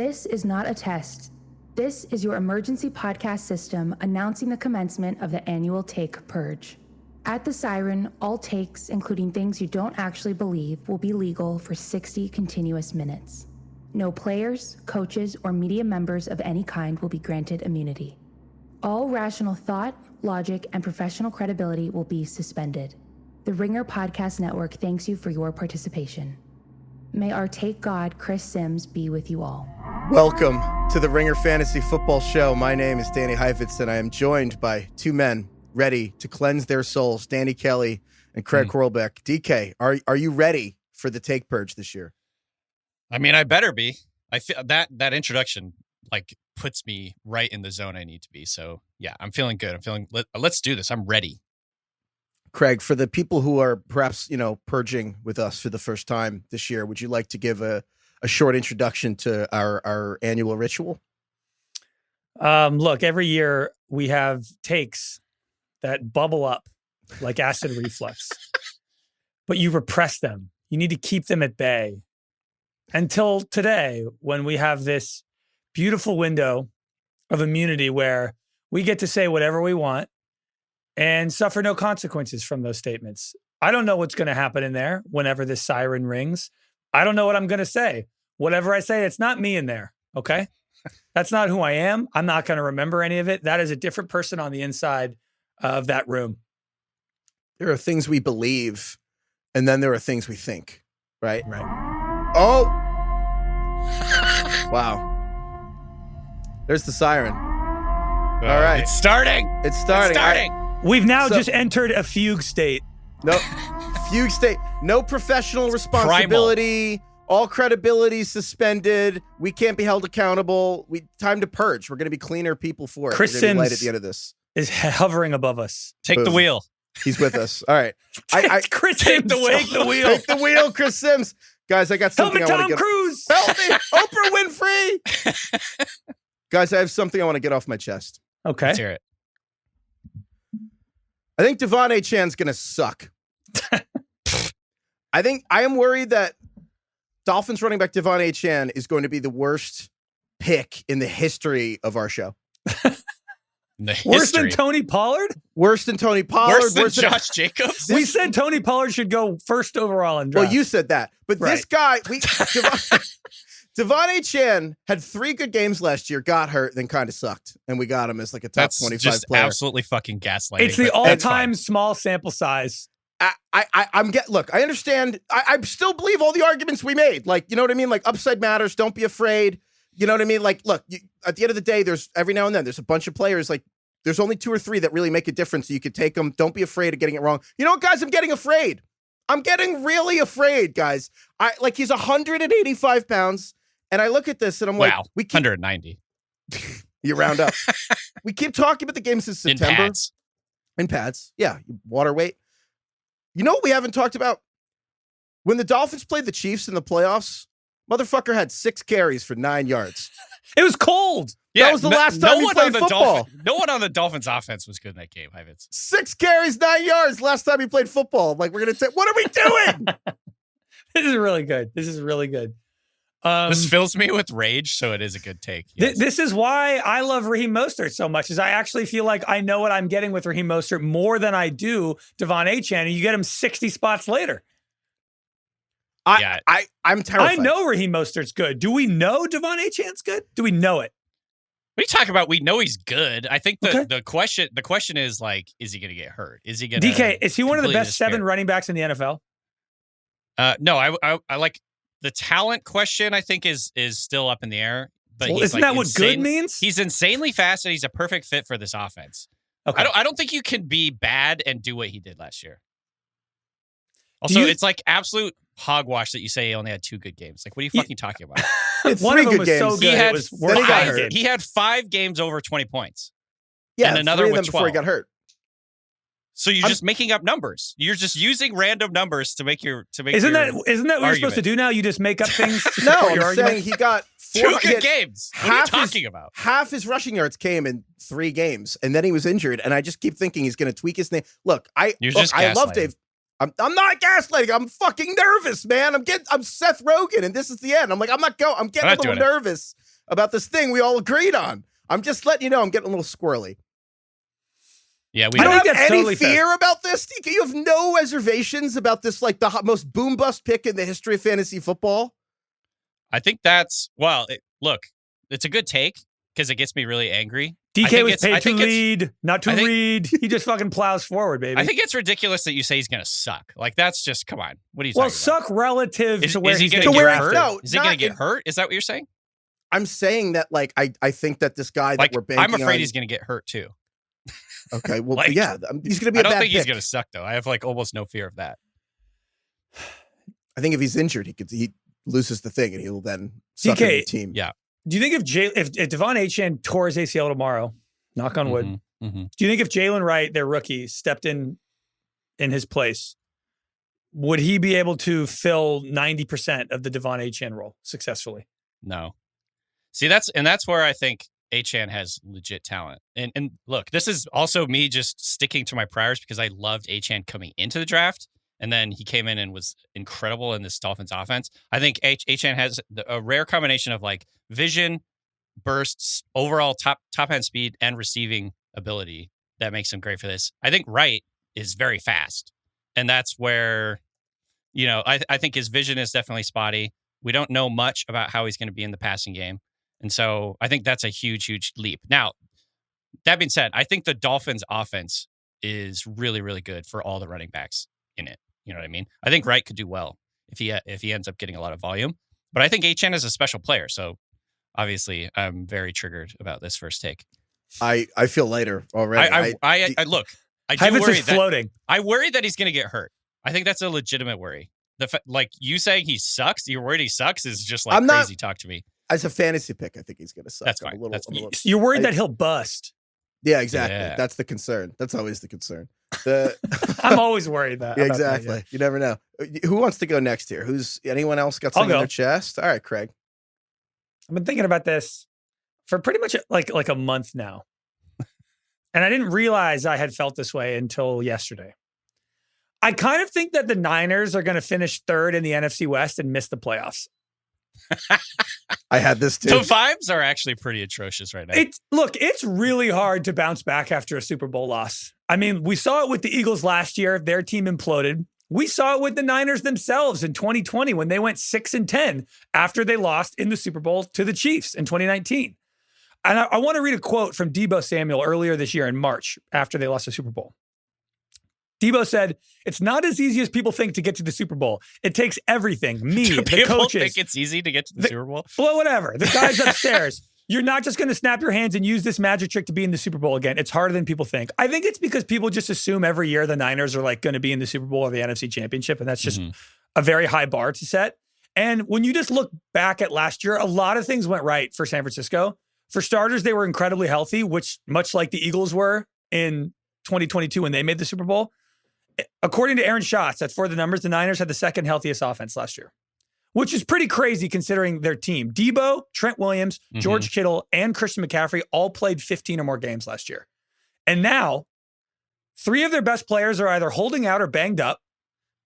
This is not a test. This is your emergency podcast system announcing the commencement of the annual Take Purge. At the siren, all takes, including things you don't actually believe, will be legal for 60 continuous minutes. No players, coaches, or media members of any kind will be granted immunity. All rational thought, logic, and professional credibility will be suspended. The Ringer Podcast Network thanks you for your participation. May our Take God, Chris Sims, be with you all. Welcome to the Ringer Fantasy Football Show. My name is Danny Heifetz, and I am joined by two men ready to cleanse their souls, Danny Kelly and Craig Horlbeck. DK, are you ready for the Take Purge this year? I mean, I better be. I feel that introduction puts me right in the zone I need to be. So yeah, I'm feeling good. Let's do this. I'm ready. Craig, for the people who are perhaps, purging with us for the first time this year, would you like to give a short introduction to our annual ritual? Look, every year we have takes that bubble up like acid reflux, but you repress them. You need to keep them at bay until today, when we have this beautiful window of immunity where we get to say whatever we want and suffer no consequences from those statements. I don't know what's going to happen in there whenever this siren rings. I don't know what I'm going to say. Whatever I say, it's not me in there, okay? That's not who I am. I'm not going to remember any of it. That is a different person on the inside of that room. There are things we believe, and then there are things we think, right? Right. Oh! Wow. There's the siren. All right. It's starting. We've now just entered a fugue state. No, fugue state. No professional responsibility. Primal. All credibility suspended. We can't be held accountable. Time to purge. We're going to be cleaner people for it. Chris We're gonna be light Sims at the end of this is hovering above us. Take the wheel. He's with us. All right. Chris Sims, take the wheel. Take the wheel, Chris Sims. Guys, I got something Help me, I want to Tom Cruise. Help me, Oprah Winfrey. Guys, I have something I want to get off my chest. Okay. Let's hear it. I think Devon A. Chan's going to suck. I am worried that Dolphins running back Devon A. Chan is going to be the worst pick in the history of our show. Worse than Tony Pollard? Worse than Tony Pollard. Worse than Josh Jacobs? We said Tony Pollard should go first overall in draft. Well, you said that. But This guy, Devon A. Chan had 3 good games last year, got hurt, then kind of sucked. And we got him as like a top 25 just player. Absolutely fucking gaslighting. It's the all-time small sample size. Look, I understand. I still believe all the arguments we made. Like, you know what I mean? Like, upside matters. Don't be afraid. You know what I mean? Like, look, at the end of the day, there's every now and then, there's a bunch of players. Like, there's only 2 or 3 that really make a difference. So you could take them. Don't be afraid of getting it wrong. You know what, guys? I'm getting afraid. I'm getting really afraid, guys. He's 185 pounds. And I look at this and I'm like, 190. You round up. We keep talking about the game since September. In pads. Yeah. Water weight. You know what we haven't talked about? When the Dolphins played the Chiefs in the playoffs, motherfucker had 6 carries for 9 yards. It was cold. Yeah, that was the last time he played football. No one on the Dolphins offense was good in that game, Heifetz. 6 carries, 9 yards. Last time he played football. Like, we're going to say, what are we doing? This is really good. This fills me with rage, so it is a good take. Yes. This is why I love Raheem Mostert so much, is I actually feel like I know what I'm getting with Raheem Mostert more than I do Devon A. Chan, and you get him 60 spots later. I'm terrified. I know Raheem Mostert's good. Do we know Devon A. Chan's good? Do we know it? What are you talking about? We know he's good. I think the question is, like, is he going to get hurt? Is he going to DK, is he one of the best 7 running backs in the NFL? No, I like the talent question. I think is still up in the air. But isn't that what good means? He's insanely fast, and he's a perfect fit for this offense. Okay. I don't think you can be bad and do what he did last year. Also, it's like absolute hogwash that you say he only had 2 good games. Like, what are you fucking talking about? One of them was so good. He had 5 games over 20 points. Yeah, and another 3 of with them 12. before he got hurt. So you're just making up numbers. You're just using random numbers to make Isn't that what you're supposed to do now? You just make up things to No, support your I'm argument? saying he got 2 good games. What are you talking about? Half his rushing yards came in 3 games, and then he was injured. And I just keep thinking he's going to tweak his name. Look, I love Dave. I'm not gaslighting. I'm fucking nervous, man. I'm Seth Rogen, and this is the end. I'm getting a little nervous about this thing we all agreed on. I'm just letting you know I'm getting a little squirrely. Yeah, we don't have that's any totally fear fair. about this. DK, you have no reservations about this, like the most boom bust pick in the history of fantasy football. I think look, it's a good take because it gets me really angry. DK was paid to lead, not to read. He just fucking plows forward, baby. I think it's ridiculous that you say he's going to suck. Like, that's just, come on. What are you talking about? Suck relative to where he's going going to to get get hurt? No, is he going to get hurt? Is that what you're saying? I'm saying that, like, I think that this guy like, that we're banking I'm afraid on, he's going to get hurt too. Okay, well, like, yeah, he's going to be a bad I don't think pick. he's going to suck, though. I have, like, almost no fear of that. I think if he's injured, he loses the thing, and he'll then suck in the team. Yeah. Do you think if Devon Achane tore his ACL tomorrow, knock on wood, Mm-hmm. do you think if Jalen Wright, their rookie, stepped in his place, would he be able to fill 90% of the Devon Achane role successfully? No. See, that's where I think Achane has legit talent. And look, this is also me just sticking to my priors because I loved Achane coming into the draft. And then he came in and was incredible in this Dolphins offense. I think Achane has a rare combination of like vision, bursts, overall top end speed, and receiving ability that makes him great for this. I think Wright is very fast. And that's where, I think his vision is definitely spotty. We don't know much about how he's going to be in the passing game. And so I think that's a huge, huge leap. Now, that being said, I think the Dolphins offense is really, really good for all the running backs in it. You know what I mean? I think Wright could do well if he ends up getting a lot of volume. But I think Achane is a special player. So obviously I'm very triggered about this first take. I feel lighter already. I look, I do Heifetz worry is floating. I worry that he's going to get hurt. I think that's a legitimate worry. Like you saying he sucks, you're worried he sucks is just like crazy talk to me. As a fantasy pick, I think he's going to suck. That's fine. You're worried that he'll bust. Yeah, exactly. Yeah. That's the concern. That's always the concern. I'm always worried that. Yeah, exactly. That, yeah. You never know. Who wants to go next here? Anyone else got something on their chest? All right, Craig. I've been thinking about this for pretty much like a month now. And I didn't realize I had felt this way until yesterday. I kind of think that the Niners are going to finish third in the NFC West and miss the playoffs. I had this too. So vibes are actually pretty atrocious right now. It's really hard to bounce back after a Super Bowl loss. I mean, we saw it with the Eagles last year. Their team imploded. We saw it with the Niners themselves in 2020 when they went 6-10 after they lost in the Super Bowl to the Chiefs in 2019. And I want to read a quote from Deebo Samuel earlier this year in March after they lost the Super Bowl. Deebo said, "It's not as easy as people think to get to the Super Bowl. It takes everything. Me, Do the people coaches. think it's easy to get to the Super Bowl? Well, whatever. The guys upstairs. You're not just going to snap your hands and use this magic trick to be in the Super Bowl again. It's harder than people think. I think it's because people just assume every year the Niners are like going to be in the Super Bowl or the NFC Championship, and that's just a very high bar to set. And when you just look back at last year, a lot of things went right for San Francisco. For starters, they were incredibly healthy, which much like the Eagles were in 2022 when they made the Super Bowl. According to Aaron Schatz, that's for the numbers, the Niners had the second healthiest offense last year, which is pretty crazy considering their team. Deebo, Trent Williams, George Kittle, and Christian McCaffrey all played 15 or more games last year. And now, 3 of their best players are either holding out or banged up.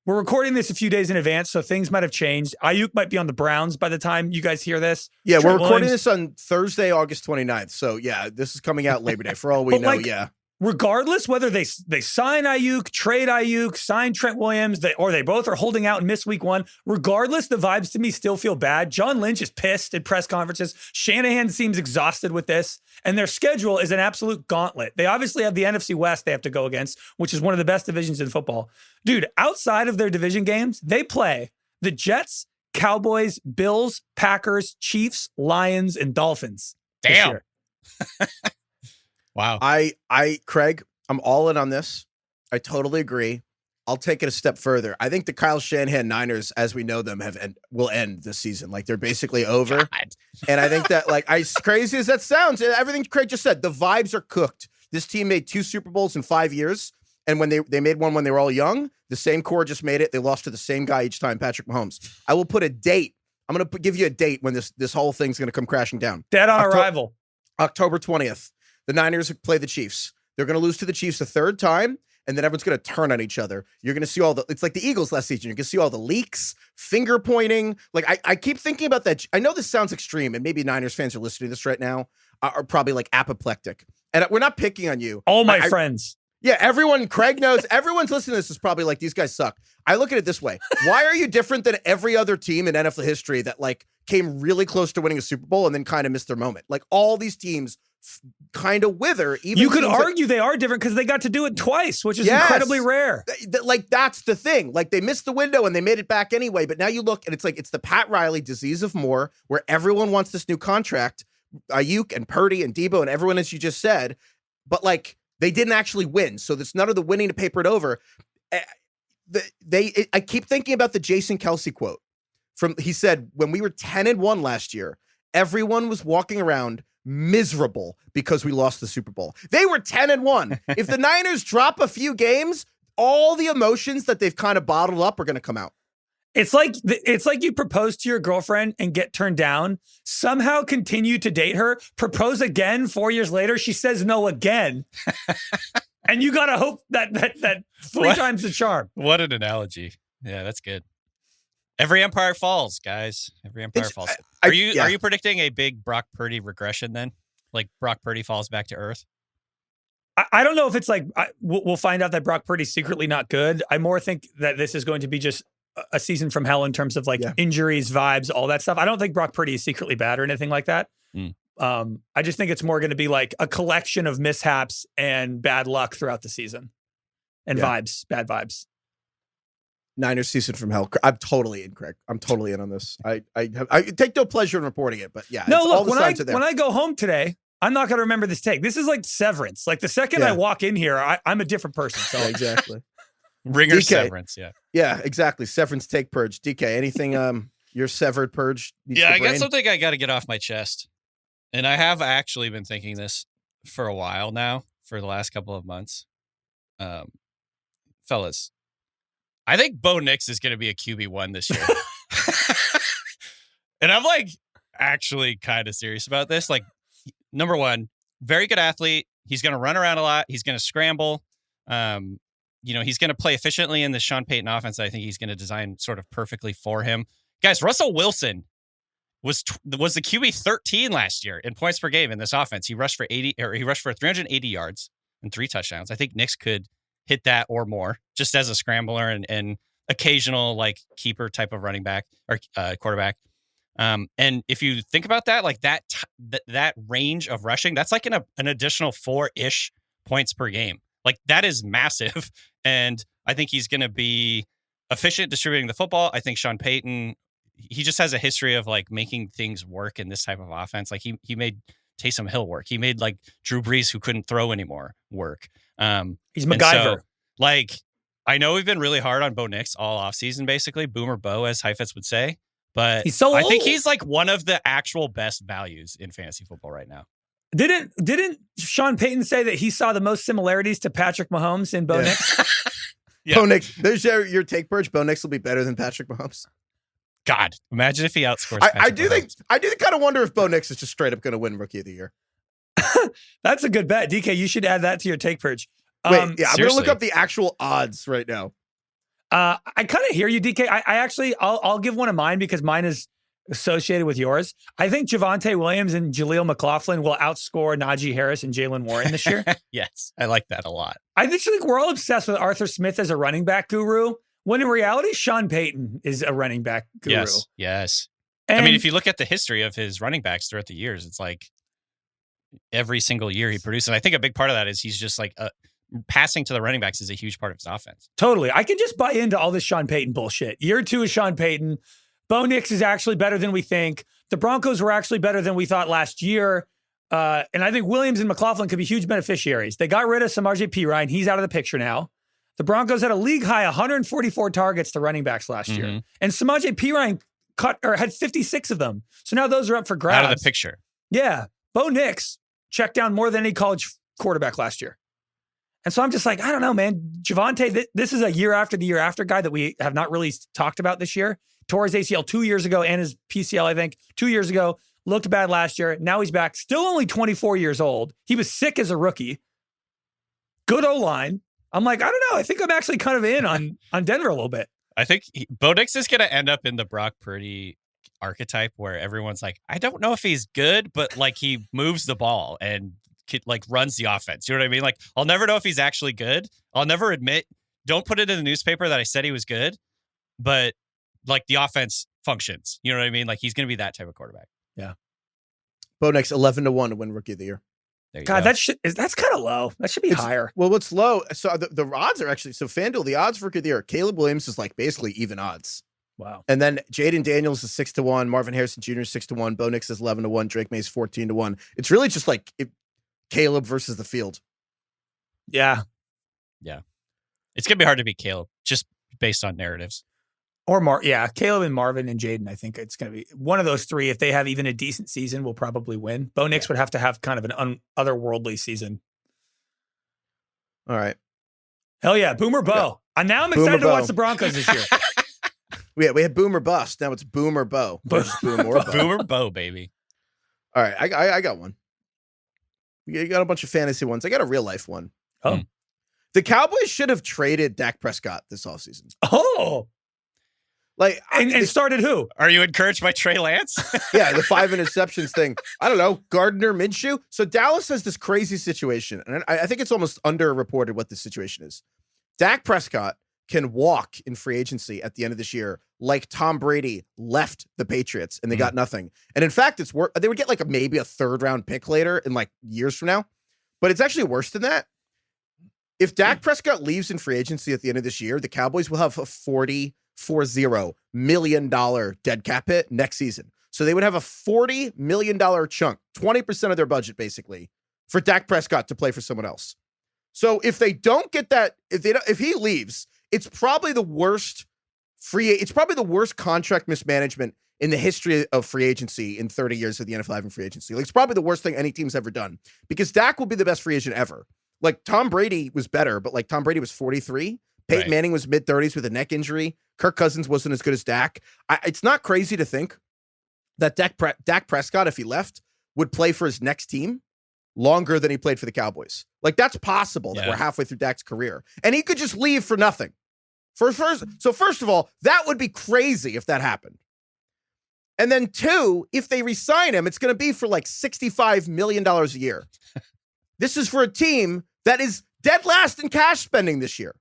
We're recording this a few days in advance, so things might have changed. Ayuk might be on the Browns by the time you guys hear this. Yeah, Trent we're recording Williams. this on Thursday, August 29th. So, yeah, this is coming out Labor Day. For all we know, yeah. Regardless whether they sign Ayuk, trade Ayuk, sign Trent Williams, or they both are holding out and miss week 1, regardless, the vibes to me still feel bad. John Lynch is pissed at press conferences. Shanahan seems exhausted with this. And their schedule is an absolute gauntlet. They obviously have the NFC West they have to go against, which is one of the best divisions in football. Dude, outside of their division games, they play the Jets, Cowboys, Bills, Packers, Chiefs, Lions, and Dolphins. Damn. Wow. Craig, I'm all in on this. I totally agree. I'll take it a step further. I think the Kyle Shanahan Niners, as we know them, will end this season. Like, they're basically over. God. And I think that, like, as crazy as that sounds, everything Craig just said, the vibes are cooked. This team made 2 Super Bowls in 5 years. And when they made one when they were all young, the same core just made it. They lost to the same guy each time, Patrick Mahomes. I will put a date. I'm going to give you a date when this whole thing's going to come crashing down. Dead on arrival. October 20th. The Niners play the Chiefs. They're going to lose to the Chiefs a 3rd time, and then everyone's going to turn on each other. You're going to see it's like the Eagles last season. You're going to see all the leaks, finger pointing. Like I keep thinking about that. I know this sounds extreme, and maybe Niners fans are listening to this right now are probably like apoplectic. And we're not picking on you. All my friends. Yeah, everyone, Craig knows, everyone's listening to this is probably like, these guys suck. I look at it this way. Why are you different than every other team in NFL history that like came really close to winning a Super Bowl and then kind of missed their moment? Like all these teams kind of wither. Even you could argue they are different because they got to do it twice, which is incredibly rare. Like that's the thing. Like they missed the window and they made it back anyway. But now you look and it's like, it's the Pat Riley disease of more, where everyone wants this new contract, Ayuk and Purdy and Debo and everyone, as you just said, but like, they didn't actually win, so there's none of the winning to paper it over. I keep thinking about the Jason Kelce quote he said, when we were 10-1 last year, everyone was walking around miserable because we lost the Super Bowl. They were 10-1. If the Niners drop a few games, all the emotions that they've kind of bottled up are going to come out. It's like you propose to your girlfriend and get turned down, somehow continue to date her, propose again 4 years later, she says no again. And you got to hope that three times the charm. What an analogy. Yeah, that's good. Every empire falls, guys. Every empire falls. Are you predicting a big Brock Purdy regression then? Like Brock Purdy falls back to earth? I don't know if it's like, we'll find out that Brock Purdy's secretly not good. I more think that this is going to be just a season from hell in terms of injuries, vibes, all that stuff. I don't think Brock Purdy is secretly bad or anything like that. I just think it's more going to be like a collection of mishaps and bad luck throughout the season and vibes, bad vibes. Niners season from hell. I'm totally in, Craig. I'm totally in on this. I take no pleasure in reporting it, but yeah. No, look, when I go home today, I'm not going to remember this take. This is like Severance. Like the second I walk in here, I'm a different person. So exactly. Ringer DK. Severance, yeah. Yeah, exactly. Severance take purge. DK, anything your severed purge needs I got something I got to get off my chest. And I have actually been thinking this for a while now, for the last couple of months. Fellas, I think Bo Nix is going to be a QB1 this year. And I'm like actually kind of serious about this. Like, number one, very good athlete. He's going to run around a lot. He's going to scramble. He's going to play efficiently in the Sean Payton offense. I think he's going to design sort of perfectly for him. Guys, Russell Wilson was the QB 13 last year in points per game in this offense. He rushed for 380 yards and 3 touchdowns. I think Nix could hit that or more just as a scrambler and occasional like keeper type of running back or quarterback. And if you think about that, like that range of rushing, that's like an additional 4-ish points per game. Like that is massive. And I think he's going to be efficient distributing the football. I think Sean Payton, he just has a history of like making things work in this type of offense. Like he made Taysom Hill work. He made like Drew Brees, who couldn't throw anymore, work. He's MacGyver. So, like, I know we've been really hard on Bo Nix all offseason, basically. Boomer Bo, as Heifetz would say. But he's so old. I think he's like one of the actual best values in fantasy football right now. Didn't Sean Payton say that he saw the most similarities to Patrick Mahomes in Bo Nix? Yeah. Bo Nix, there's your take, Purge. Bo Nix will be better than Patrick Mahomes. God, imagine if he outscores. I do kind of wonder if Bo Nix is just straight up going to win Rookie of the Year. That's a good bet, DK. You should add that to your take, Purge. Wait, I'm going to look up the actual odds right now. I kind of hear you, DK. I'll give one of mine because mine is associated with yours. I think Javonte Williams and Jaleel McLaughlin will outscore Najee Harris and Jalen Warren this year. Yes, I like that a lot. I just think we're all obsessed with Arthur Smith as a running back guru, when in reality, Sean Payton is a running back guru. Yes. And, I mean, if you look at the history of his running backs throughout the years, it's like every single year he produces. And I think a big part of that is he's just like passing to the running backs is a huge part of his offense. Totally. I can just buy into all this Sean Payton bullshit. Year 2 is Sean Payton. Bo Nix is actually better than we think. The Broncos were actually better than we thought last year. And I think Williams and McLaughlin could be huge beneficiaries. They got rid of Samaje Perine. He's out of the picture now. The Broncos had a league high 144 targets to running backs last year. And Samaje Perine had 56 of them. So now those are up for grabs. Out of the picture. Yeah. Bo Nix checked down more than any college quarterback last year. And so I'm just like, I don't know, man. Javonte, this is a year after the year after guy that we have not really talked about this year. Tore his ACL 2 years ago and his PCL, I think, 2 years ago. Looked bad last year. Now he's back. Still only 24 years old. He was sick as a rookie. Good O-line. I'm like, I don't know. I think I'm actually kind of in on Denver a little bit. I think Bo Nix is going to end up in the Brock Purdy archetype where everyone's like, I don't know if he's good, but like he moves the ball and like runs the offense. You know what I mean? Like I'll never know if he's actually good. I'll never admit, don't put it in the newspaper that I said he was good, but like the offense functions. You know what I mean? Like he's going to be that type of quarterback. Yeah. Bo Nix 11-1 to win Rookie of the Year. God, that's kind of low. That should be higher. Well, what's low? So the odds are actually FanDuel. The odds for Rookie of the Year. Caleb Williams is like basically even odds. Wow. And then Jaden Daniels is 6-1. Marvin Harrison Jr. is 6-1. Bo Nix is 11-1. Drake May is 14-1. It's really just like Caleb versus the field. Yeah. It's gonna be hard to beat Caleb just based on narratives. Or Caleb and Marvin and Jaden. I think it's going to be one of those three. If they have even a decent season, will probably win. Bo Nix would have to have kind of an otherworldly season. All right. Hell yeah, Boomer Bo. And now I'm excited to watch the Broncos this year. We had Boomer Bust. Now it's Boomer Bo. Boomer Bo, baby. All right, I got one. You got a bunch of fantasy ones. I got a real life one. Oh. The Cowboys should have traded Dak Prescott this offseason. Oh. Like and started who? Are you encouraged by Trey Lance? Yeah, the 5 interceptions thing. I don't know. Gardner Minshew. So Dallas has this crazy situation, and I think it's almost underreported what the situation is. Dak Prescott can walk in free agency at the end of this year like Tom Brady left the Patriots and they got nothing. And in fact, they would get like maybe a 3rd round pick later in like years from now. But it's actually worse than that. If Dak Prescott leaves in free agency at the end of this year, the Cowboys will have a $40 million dead cap hit next season. So they would have a $40 million chunk, 20% of their budget basically, for Dak Prescott to play for someone else. So if they don't get that, if he leaves, it's probably the worst contract mismanagement in the history of free agency in 30 years of the NFL having free agency. Like, it's probably the worst thing any team's ever done because Dak will be the best free agent ever. Like Tom Brady was better, but like Tom Brady was 43. Peyton Manning was mid-30s with a neck injury. Kirk Cousins wasn't as good as Dak. It's not crazy to think that Dak Prescott, if he left, would play for his next team longer than he played for the Cowboys. Like, that's possible that we're halfway through Dak's career. And he could just leave for nothing. First of all, that would be crazy if that happened. And then 2, if they re-sign him, it's going to be for like $65 million a year. This is for a team that is dead last in cash spending this year.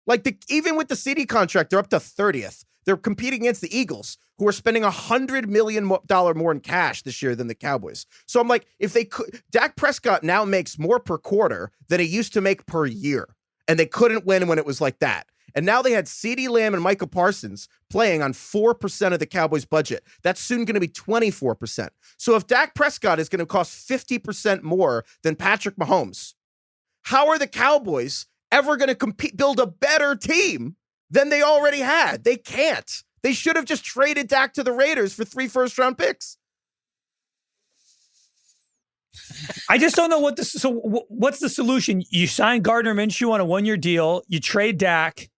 Like even with the CD contract, they're up to 30th. They're competing against the Eagles, who are spending $100 million more in cash this year than the Cowboys. So I'm like, if they could, Dak Prescott now makes more per quarter than he used to make per year. And they couldn't win when it was like that. And now they had CeeDee Lamb and Micah Parsons playing on 4% of the Cowboys' budget. That's soon going to be 24%. So if Dak Prescott is going to cost 50% more than Patrick Mahomes, how are the Cowboys ever going to build a better team than they already had? They can't. They should have just traded Dak to the Raiders for 3 first-round picks. I just don't know what's the solution? You sign Gardner Minshew on a 1-year deal. You trade Dak.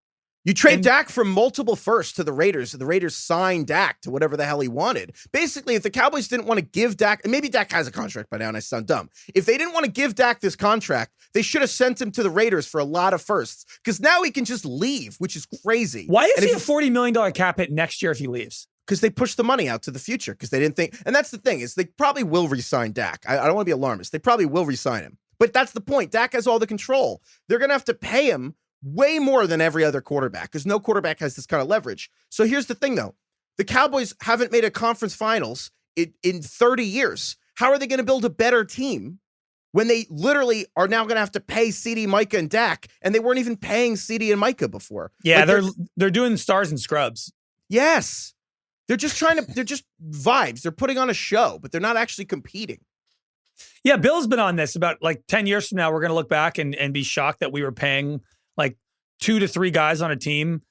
You trade Dak from multiple firsts to the Raiders. So the Raiders signed Dak to whatever the hell he wanted. Basically, if the Cowboys didn't want to give Dak, and maybe Dak has a contract by now and I sound dumb. If they didn't want to give Dak this contract, they should have sent him to the Raiders for a lot of firsts because now he can just leave, which is crazy. Why is he a $40 million cap hit next year if he leaves? Because they pushed the money out to the future because they didn't think, and that's the thing is they probably will re-sign Dak. I don't want to be alarmist. They probably will re-sign him. But that's the point. Dak has all the control. They're going to have to pay him way more than every other quarterback because no quarterback has this kind of leverage. So here's the thing, though. The Cowboys haven't made a conference finals in 30 years. How are they going to build a better team when they literally are now going to have to pay CeeDee, Micah, and Dak, and they weren't even paying CeeDee and Micah before? Yeah, like they're doing stars and scrubs. Yes. They're just they're just vibes. They're putting on a show, but they're not actually competing. Yeah, Bill's been on this about like 10 years from now. We're going to look back and be shocked that we were paying like 2 to 3 guys on a team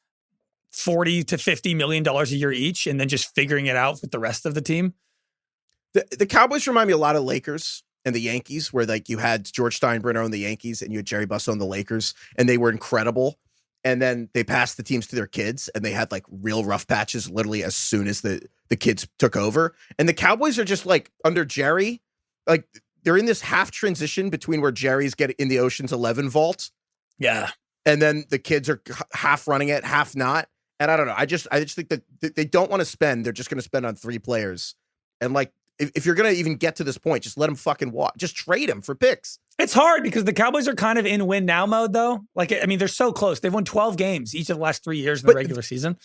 $40 to $50 million a year each, and then just figuring it out with the rest of the team. The Cowboys remind me a lot of Lakers and the Yankees, where like you had George Steinbrenner on the Yankees and you had Jerry Buss on the Lakers, and they were incredible. And then they passed the teams to their kids, and they had like real rough patches literally as soon as the kids took over. And the Cowboys are just like under Jerry, like they're in this half transition between where Jerry's getting in the Ocean's 11 vault. Yeah. and then the kids are half running it, half not. And I don't know. I just think that they don't want to spend. They're just going to spend on 3 players. And like, if you're going to even get to this point, just let them fucking walk. Just trade them for picks. It's hard because the Cowboys are kind of in win now mode, though. Like, I mean, they're so close. They've won 12 games each of the last 3 years in the regular season.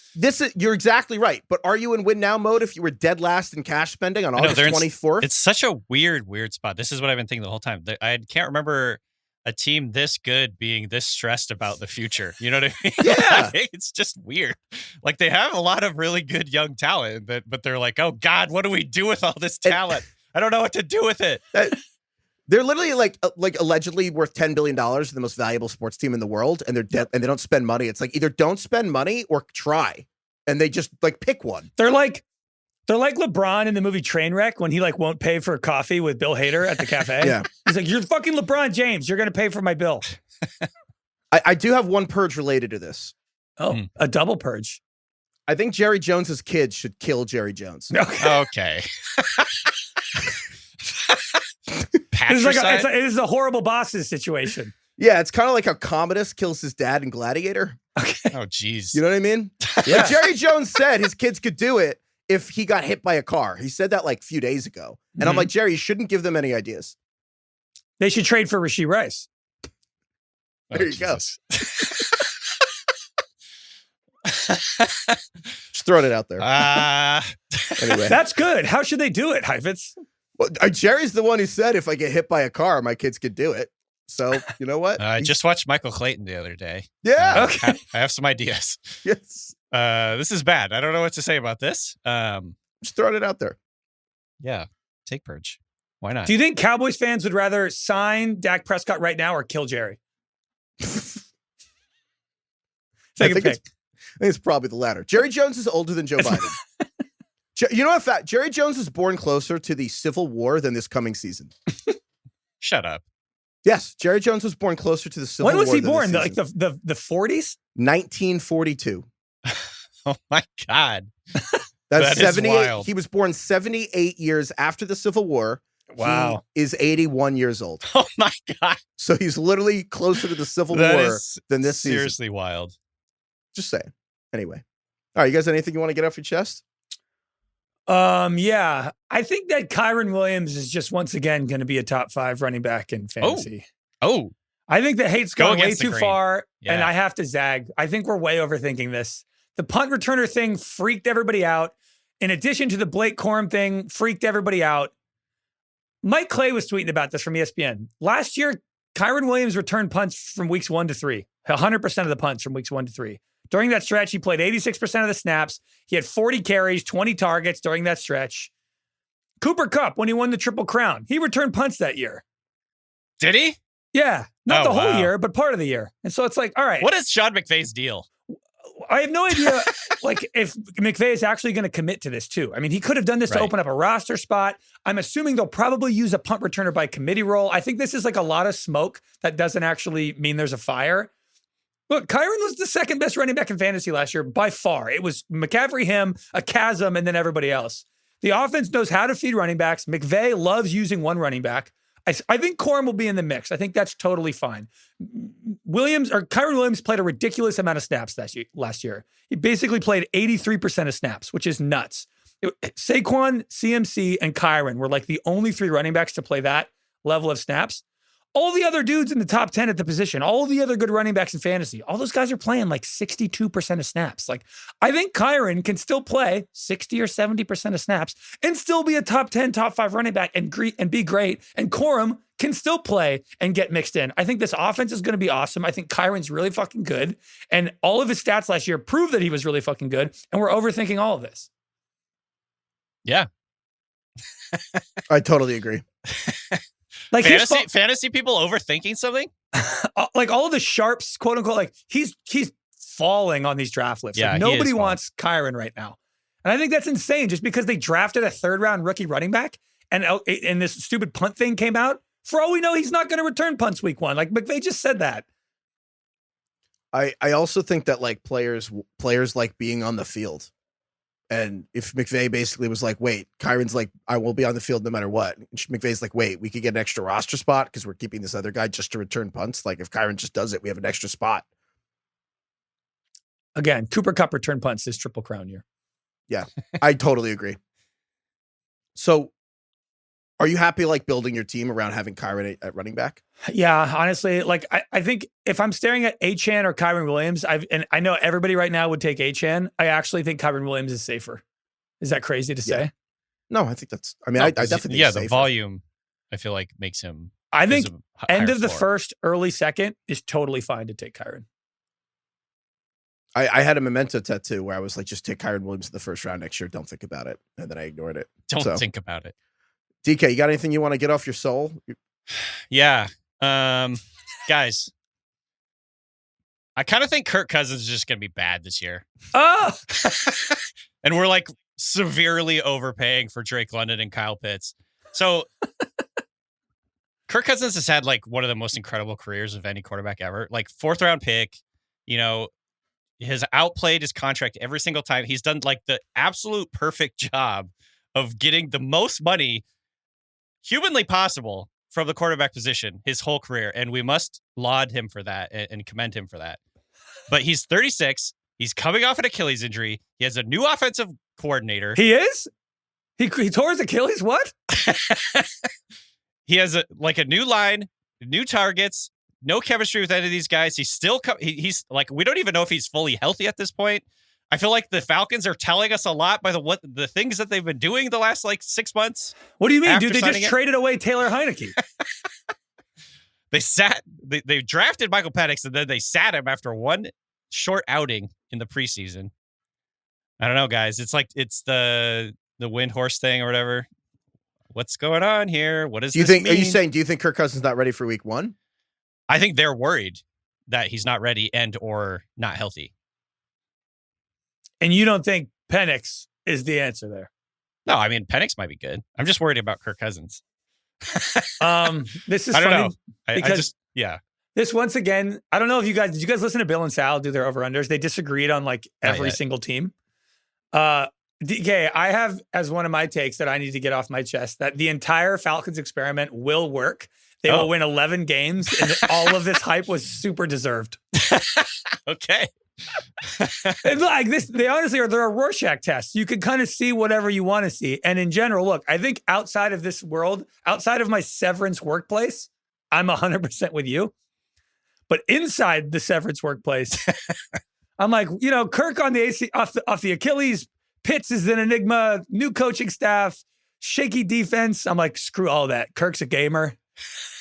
You're exactly right. But are you in win now mode if you were dead last in cash spending on August 24th? It's such a weird spot. This is what I've been thinking the whole time. I can't remember a team this good being this stressed about the future. You know what I mean? Yeah. It's just weird. Like, they have a lot of really good young talent, but they're like, oh God, what do we do with all this talent? I don't know what to do with it. They're literally like allegedly worth $10 billion, the most valuable sports team in the world, and they're dead, and they don't spend money. It's like either don't spend money or try, and they just like pick one. They're like LeBron in the movie Trainwreck when he like won't pay for coffee with Bill Hader at the cafe. Yeah, he's like, "You're fucking LeBron James. You're going to pay for my bill." I do have one purge related to this. Oh, a double purge. I think Jerry Jones's kids should kill Jerry Jones. Okay. It is a horrible bosses situation. Yeah, it's kind of like how Commodus kills his dad in Gladiator. Okay. Oh, geez. You know what I mean? Yeah. Jerry Jones said his kids could do it if he got hit by a car. He said that like a few days ago. And I'm like, Jerry, you shouldn't give them any ideas. They should trade for Rashee Rice. There you go. Just throwing it out there. Anyway. That's good. How should they do it, Heifetz? Well, Jerry's the one who said if I get hit by a car, my kids could do it. So, you know what? I just watched Michael Clayton the other day. Yeah. Okay. I have some ideas. Yes. This is bad. I don't know what to say about this. Just throwing it out there. Yeah. Take Purge. Why not? Do you think Cowboys fans would rather sign Dak Prescott right now or kill Jerry? I think it's probably the latter. Jerry Jones is older than Joe Biden. You know what fact? Jerry Jones was born closer to the Civil War than this coming season. Shut up. Yes, Jerry Jones was born closer to the Civil War. When was he than born? this Like the 40s? 1942. Oh my God. That's that 78. wild. He was born 78 years after the Civil War. Wow. He is 81 years old. Oh my God. So he's literally closer to the Civil That War is than this season. seriously wild. Just saying. Anyway. All right, you guys, anything you want to get off your chest? Yeah. I think that Kyren Williams is just once again going to be a top 5 running back in fantasy. Oh. I think the hate's gone way against the too grain. far, Yeah. and I have to zag. I think we're way overthinking this. The punt returner thing freaked everybody out. In addition to the Blake Corum thing, freaked everybody out. Mike Clay was tweeting about this from ESPN. Last year, Kyren Williams returned punts from weeks 1 to 3. 100% of the punts from weeks 1 to 3. During that stretch, he played 86% of the snaps. He had 40 carries, 20 targets during that stretch. Cooper Kupp, when he won the Triple Crown, he returned punts that year. Did he? Yeah. Not the whole wow. year, but part of the year. And so it's like, all right. What is Sean McVay's deal? I have no idea, like, if McVay is actually going to commit to this, too. I mean, he could have done this to open up a roster spot. I'm assuming they'll probably use a punt returner by committee role. I think this is like a lot of smoke that doesn't actually mean there's a fire. Look, Kyren was the second best running back in fantasy last year by far. It was McCaffrey, him, a chasm, and then everybody else. The offense knows how to feed running backs. McVay loves using one running back. I think Corum will be in the mix. I think that's totally fine. Kyren Williams played a ridiculous amount of snaps last year. He basically played 83% of snaps, which is nuts. Saquon, CMC, and Kyren were like the only 3 running backs to play that level of snaps. All the other dudes in the top 10 at the position, all the other good running backs in fantasy, all those guys are playing like 62% of snaps. Like, I think Kyren can still play 60 or 70% of snaps and still be a top 10, top 5 running back and be great. And Corum can still play and get mixed in. I think this offense is going to be awesome. I think Kyron's really fucking good. And all of his stats last year prove that he was really fucking good. And we're overthinking all of this. Yeah. I totally agree. Like fantasy people overthinking something? Like all of the sharps, quote unquote, like he's falling on these draft lists. Yeah, like nobody wants Kyren right now. And I think that's insane just because they drafted a 3rd round rookie running back and this stupid punt thing came out. For all we know, he's not going to return punts week 1. Like McVay just said that. I also think that like players like being on the field. And if McVay basically was like, wait, Kyren's like, I will be on the field no matter what. And McVay's like, wait, we could get an extra roster spot because we're keeping this other guy just to return punts. Like if Kyren just does it, we have an extra spot. again, Cooper Kupp return punts this Triple Crown year. Yeah, I totally agree. So are you happy like building your team around having Kyron at running back? Yeah, honestly, like I think if I'm staring at Achane or Kyron Williams, and I know everybody right now would take Achane. I actually think Kyron Williams is safer. Is that crazy to say? No, I think that's. I mean, I definitely think the volume. I feel like makes him. I think end of the first, early second is totally fine to take Kyron. I had a memento tattoo where I was like, just take Kyron Williams in the first round next year. Don't think about it, and then I ignored it. Don't think about it. DK, you got anything you want to get off your soul? Yeah. Guys, I kind of think Kirk Cousins is just going to be bad this year. Oh! And we're like severely overpaying for Drake London and Kyle Pitts. So Kirk Cousins has had like one of the most incredible careers of any quarterback ever. Like 4th round pick, has outplayed his contract every single time. He's done like the absolute perfect job of getting the most money humanly possible from the quarterback position his whole career. And we must laud him for that and commend him for that. But he's 36. He's coming off an Achilles injury. He has a new offensive coordinator. He is? He tore his Achilles? What? He has a new line, new targets, no chemistry with any of these guys. He's still, he's like, we don't even know if he's fully healthy at this point. I feel like the Falcons are telling us a lot by the things that they've been doing the last 6 months. What do you mean, dude? They just traded away Taylor Heineke. They drafted Michael Penix and then they sat him after one short outing in the preseason. I don't know, guys. It's the wind horse thing or whatever. What's going on here? What does this mean? Are you saying, do you think Kirk Cousins is not ready for week 1? I think they're worried that he's not ready and or not healthy. And you don't think Penix is the answer there? No, I mean, Penix might be good. I'm just worried about Kirk Cousins. This is I don't funny know. because this once again, I don't know if did you guys listen to Bill and Sal do their over-unders? They disagreed on every single team. DK, I have as one of my takes that I need to get off my chest that the entire Falcons experiment will work. They will win 11 games, and all of this hype was super deserved. Okay. And like this, they're a Rorschach test. You can kind of see whatever you want to see. And in general, look, I think outside of this world, outside of my Severance workplace, I'm 100% with you. But inside the Severance workplace, I'm like, Kirk on the AC off the Achilles, Pitts is an enigma, new coaching staff, shaky defense. I'm like, screw all that. Kirk's a gamer.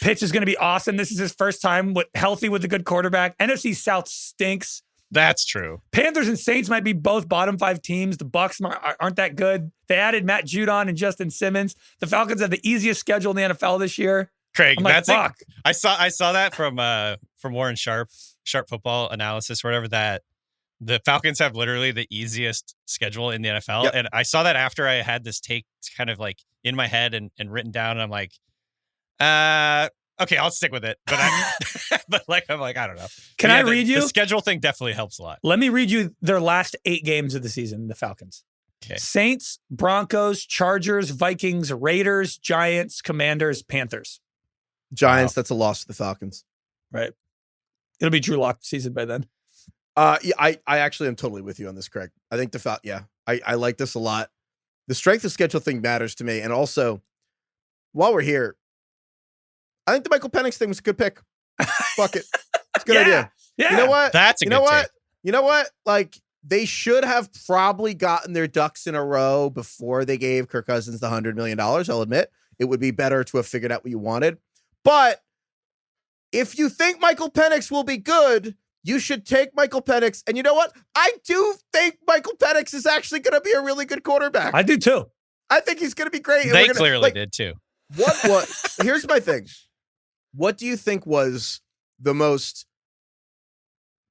Pitts is going to be awesome. This is his first time healthy with a good quarterback. NFC South stinks. That's true. Panthers and Saints might be both bottom 5 teams. The Bucs aren't that good. They added Matt Judon and Justin Simmons. The Falcons have the easiest schedule in the NFL this year. Craig, that's fuck. I saw that from Warren Sharp Football Analysis, or whatever, that the Falcons have literally the easiest schedule in the NFL. Yep. And I saw that after I had this take kind of like in my head and written down. And I'm like, okay, I'll stick with it. But I'm like, I don't know. Can I read you? The schedule thing definitely helps a lot. Let me read you their last 8 games of the season, the Falcons. Okay. Saints, Broncos, Chargers, Vikings, Raiders, Giants, Commanders, Panthers. Giants, That's a loss to the Falcons. Right. It'll be Drew Lock season by then. Yeah, I actually am totally with you on this, Craig. I think I like this a lot. The strength of schedule thing matters to me. And also, while we're here, I think the Michael Penix thing was a good pick. Fuck it. It's a good idea. Yeah. You know what? That's a good take. You know what? Like, they should have probably gotten their ducks in a row before they gave Kirk Cousins the $100 million. I'll admit it would be better to have figured out what you wanted. But if you think Michael Penix will be good, you should take Michael Penix. And you know what? I do think Michael Penix is actually going to be a really good quarterback. I do too. I think he's going to be great. They clearly did too. Here's my thing. What do you think was the most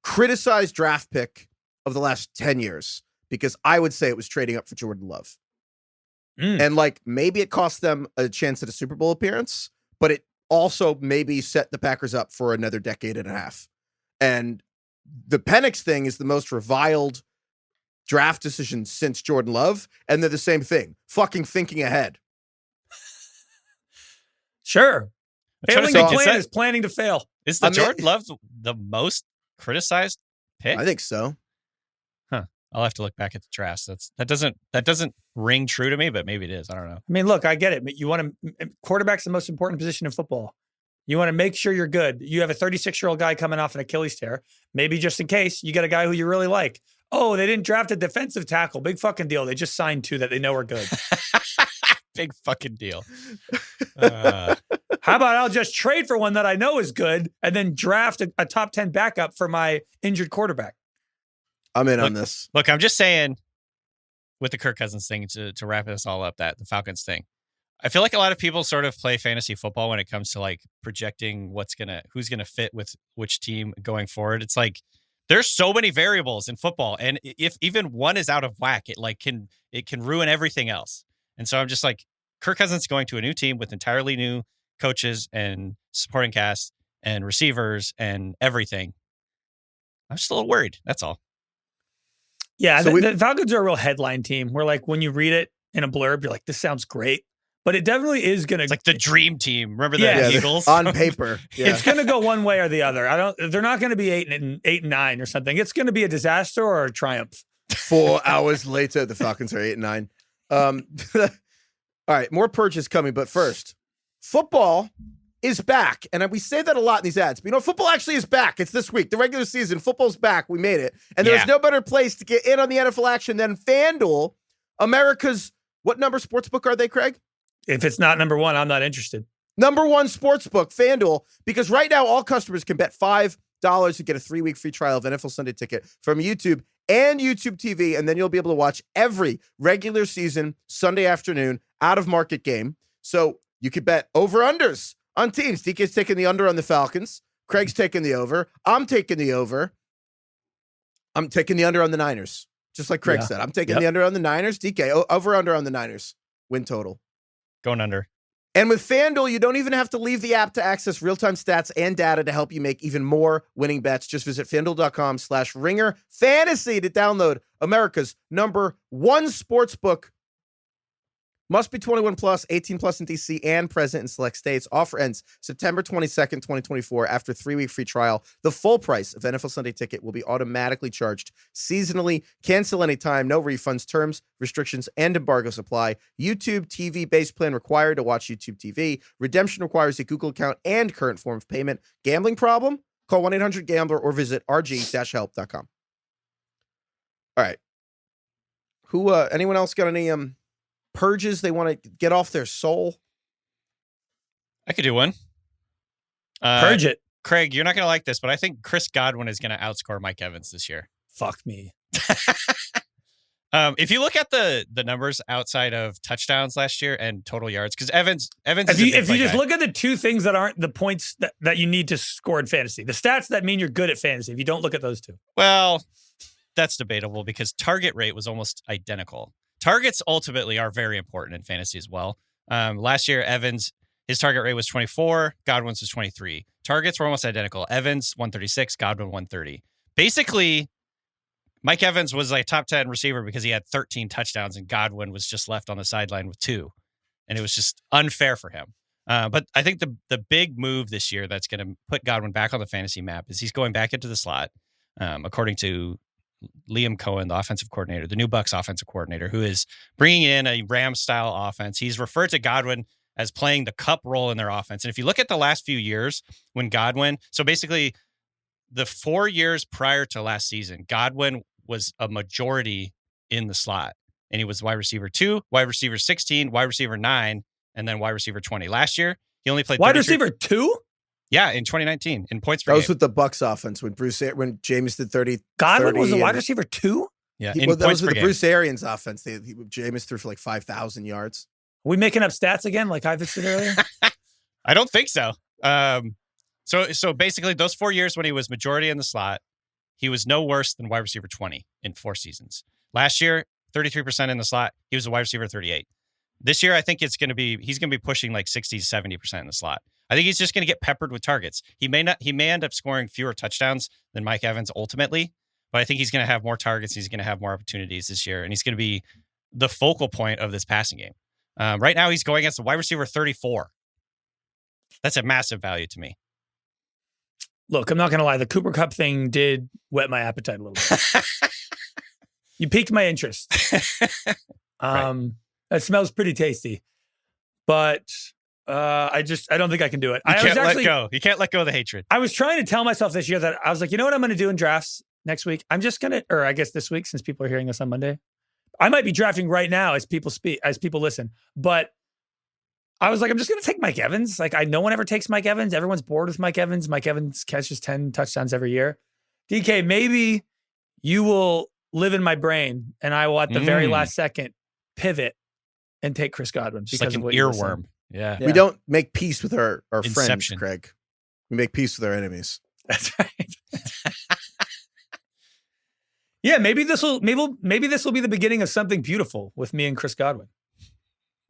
criticized draft pick of the last 10 years? Because I would say it was trading up for Jordan Love. And maybe it cost them a chance at a Super Bowl appearance, but it also maybe set the Packers up for another decade and a half. And the Penix thing is the most reviled draft decision since Jordan Love. And they're the same thing. Fucking thinking ahead. Sure. Failing to plan is planning to fail. Is Jordan Love the most criticized pick? I think so. I'll have to look back at the drafts. That doesn't ring true to me, but maybe it is. I don't know. I mean, look, I get it. But you want to quarterback's the most important position in football. You want to make sure you're good. You have a 36-year-old guy coming off an Achilles tear. Maybe just in case you get a guy who you really like. Oh, they didn't draft a defensive tackle. Big fucking deal. They just signed 2 that they know are good. Big fucking deal. How about I'll just trade for one that I know is good and then draft a top 10 backup for my injured quarterback? I'm in on this. Look, I'm just saying with the Kirk Cousins thing to wrap this all up, that the Falcons thing. I feel like a lot of people sort of play fantasy football when it comes to like projecting who's gonna fit with which team going forward. It's like there's so many variables in football, and if even one is out of whack, it can ruin everything else. And so I'm just like, Kirk Cousins going to a new team with entirely new coaches and supporting cast and receivers and everything. I'm just a little worried. That's all. Yeah, so the Falcons are a real headline team where like when you read it in a blurb, you're like, this sounds great. But it definitely is going to... It's like the dream team. Remember the Eagles? On paper. Yeah. It's going to go one way or the other. They're not going to be 8 and 9 or something. It's going to be a disaster or a triumph. 4 hours later, the Falcons are 8 and 9. All right, more purges coming. But first, football is back. And we say that a lot in these ads. But football actually is back. It's this week. The regular season, football's back. We made it. And there's no better place to get in on the NFL action than FanDuel, America's... What number sportsbook are they, Craig? If it's not number 1, I'm not interested. Number 1 sportsbook, FanDuel, because right now all customers can bet $5 to get a 3-week free trial of NFL Sunday Ticket from YouTube and YouTube TV, and then you'll be able to watch every regular season Sunday afternoon out-of-market game. So you could bet over-unders on teams. DK's taking the under on the Falcons. Craig's taking the over. I'm taking the over. I'm taking the under on the Niners, just like Craig said. I'm taking the under on the Niners. DK, over-under on the Niners. Win total. Going under. And with FanDuel, you don't even have to leave the app to access real-time stats and data to help you make even more winning bets. Just visit FanDuel.com/Ringer Fantasy to download America's number 1 sportsbook. Must be 21 plus, 18 plus in DC and present in select states. Offer ends September 22nd, 2024. After 3-week free trial, the full price of NFL Sunday Ticket will be automatically charged seasonally. Cancel anytime, no refunds. Terms, restrictions, and embargoes apply. YouTube TV base plan required to watch YouTube TV. Redemption requires a Google account and current form of payment. Gambling problem? Call 1-800-GAMBLER or visit rg-help.com. All right. Anyone else got any purges they want to get off their soul? I could do one. Purge it. Craig, you're not going to like this, but I think Chris Godwin is going to outscore Mike Evans this year. Fuck me. If you look at the numbers outside of touchdowns last year and total yards, because Evans if you just look at the 2 things that aren't the points that you need to score in fantasy, the stats that mean you're good at fantasy, if you don't look at those 2. Well, that's debatable because target rate was almost identical. Targets ultimately are very important in fantasy as well. Last year, Evans, his target rate was 24, Godwin's was 23. Targets were almost identical. Evans, 136, Godwin, 130. Basically, Mike Evans was like a top 10 receiver because he had 13 touchdowns and Godwin was just left on the sideline with 2. And it was just unfair for him. But I think the big move this year that's going to put Godwin back on the fantasy map is he's going back into the slot, according to Liam Cohen, the offensive coordinator, the new Bucs offensive coordinator, who is bringing in a Rams-style offense. He's referred to Godwin as playing the cup role in their offense. And if you look at the last few years when Godwin, so basically the 4 years prior to last season, Godwin was a majority in the slot. And he was wide receiver 2, wide receiver 16, wide receiver 9, and then wide receiver 20. Last year, he only played wide receiver 2? Yeah, in 2019 in points per game. That was game. with the Bucs offense when Jameis did 30. Godwin 30 was a wide receiver 2? Yeah, that was with the Bruce Arians offense. Jameis threw for like 5,000 yards. Are we making up stats again, like Heifetz said earlier? I don't think so. So basically, those 4 years when he was majority in the slot, he was no worse than wide receiver 20 in 4 seasons. Last year, 33% in the slot. He was a wide receiver 38. This year, I think he's going to be pushing like 60 to 70% in the slot. I think he's just going to get peppered with targets. He may end up scoring fewer touchdowns than Mike Evans ultimately, but I think he's going to have more targets. He's going to have more opportunities this year, and he's going to be the focal point of this passing game. Right now, he's going against a wide receiver 34. That's a massive value to me. Look, I'm not going to lie. The Cooper Kupp thing did whet my appetite a little bit. You piqued my interest. Right. It smells pretty tasty, but I don't think I can do it. You can't let go. You can't let go of the hatred. I was trying to tell myself this year that I was like, you know what I'm going to do in drafts next week? I'm just going to, or I guess this week, since people are hearing this on Monday, I might be drafting right now as people listen. But I was like, I'm just going to take Mike Evans. Like, no one ever takes Mike Evans. Everyone's bored with Mike Evans. Mike Evans catches 10 touchdowns every year. DK, maybe you will live in my brain, and I will at the very last second pivot and take Chris Godwin Just because like of an what earworm. Yeah. We don't make peace with our friends, Inception. Craig. We make peace with our enemies. That's right. Yeah, maybe this will be the beginning of something beautiful with me and Chris Godwin.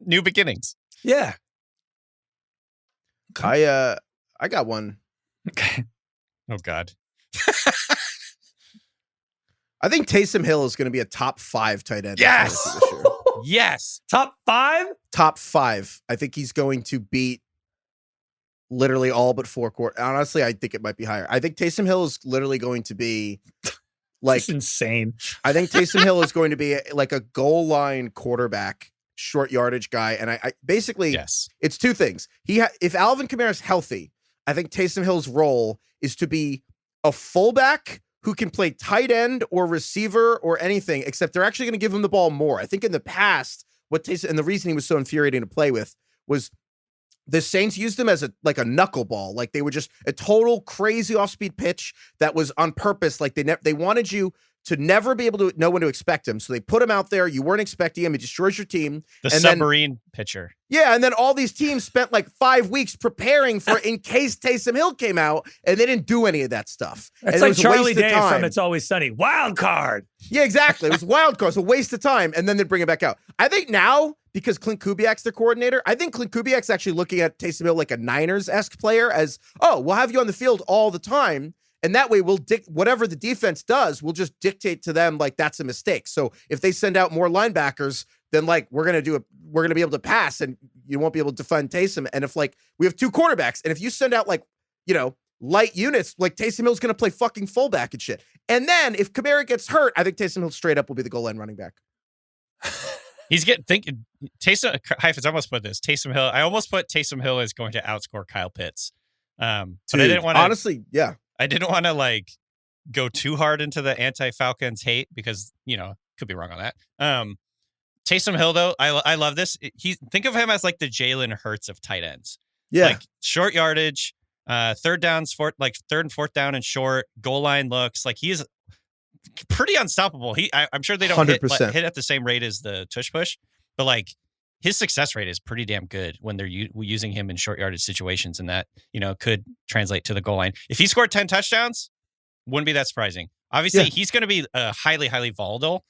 New beginnings. Yeah. I got one. Okay. Oh God. I think Taysom Hill is going to be a top 5 tight end. Yes. This year. Yes. Top 5? Top 5. I think he's going to beat literally all but 4 quarters. Honestly, I think it might be higher. I think Taysom Hill is literally going to be like That's insane. I think Taysom Hill is going to be like a goal line quarterback, short yardage guy. And I basically, Yes. it's 2 things. If Alvin Kamara is healthy, I think Taysom Hill's role is to be a fullback who can play tight end or receiver or anything, except they're actually going to give him the ball more. I think in the past, what Taysom, and the reason he was so infuriating to play with was the Saints used him as a knuckleball. Like they were just a total crazy off-speed pitch that was on purpose. Like they wanted you to never be able to know when to expect him. So they put him out there. You weren't expecting him. It destroys your team. The submarine pitcher. Yeah, and then all these teams spent like 5 weeks preparing for in case Taysom Hill came out, and they didn't do any of that stuff. It's like Charlie Day from It's Always Sunny. Wild card. Yeah, exactly. It was wild card. It's a waste of time, and then they'd bring it back out. I think now, because Clint Kubiak's their coordinator, I think Clint Kubiak's actually looking at Taysom Hill like a Niners-esque player as, oh, we'll have you on the field all the time, and that way we'll whatever the defense does, we'll just dictate to them like that's a mistake. So if they send out more linebackers, then like we're gonna be able to pass, and you won't be able to defend Taysom. And if like we have 2 quarterbacks, and if you send out like light units, like Taysom Hill's gonna play fucking fullback and shit. And then if Kamara gets hurt, I think Taysom Hill straight up will be the goal line running back. Taysom Heifetz almost put this. Taysom Hill. I almost put Taysom Hill is going to outscore Kyle Pitts. But Dude, I didn't want to. Honestly, yeah. I didn't want to like go too hard into the anti-Falcons hate because could be wrong on that. Taysom Hill though, I love this. Think of him as like the Jalen Hurts of tight ends. Yeah, like short yardage, third and fourth down and short goal line looks like he is pretty unstoppable. I'm sure they don't hit at the same rate as the tush push, but like his success rate is pretty damn good when they're using him in short yardage situations, and that could translate to the goal line. If he scored 10 touchdowns, wouldn't be that surprising. Obviously, he's going to be highly, highly volatile.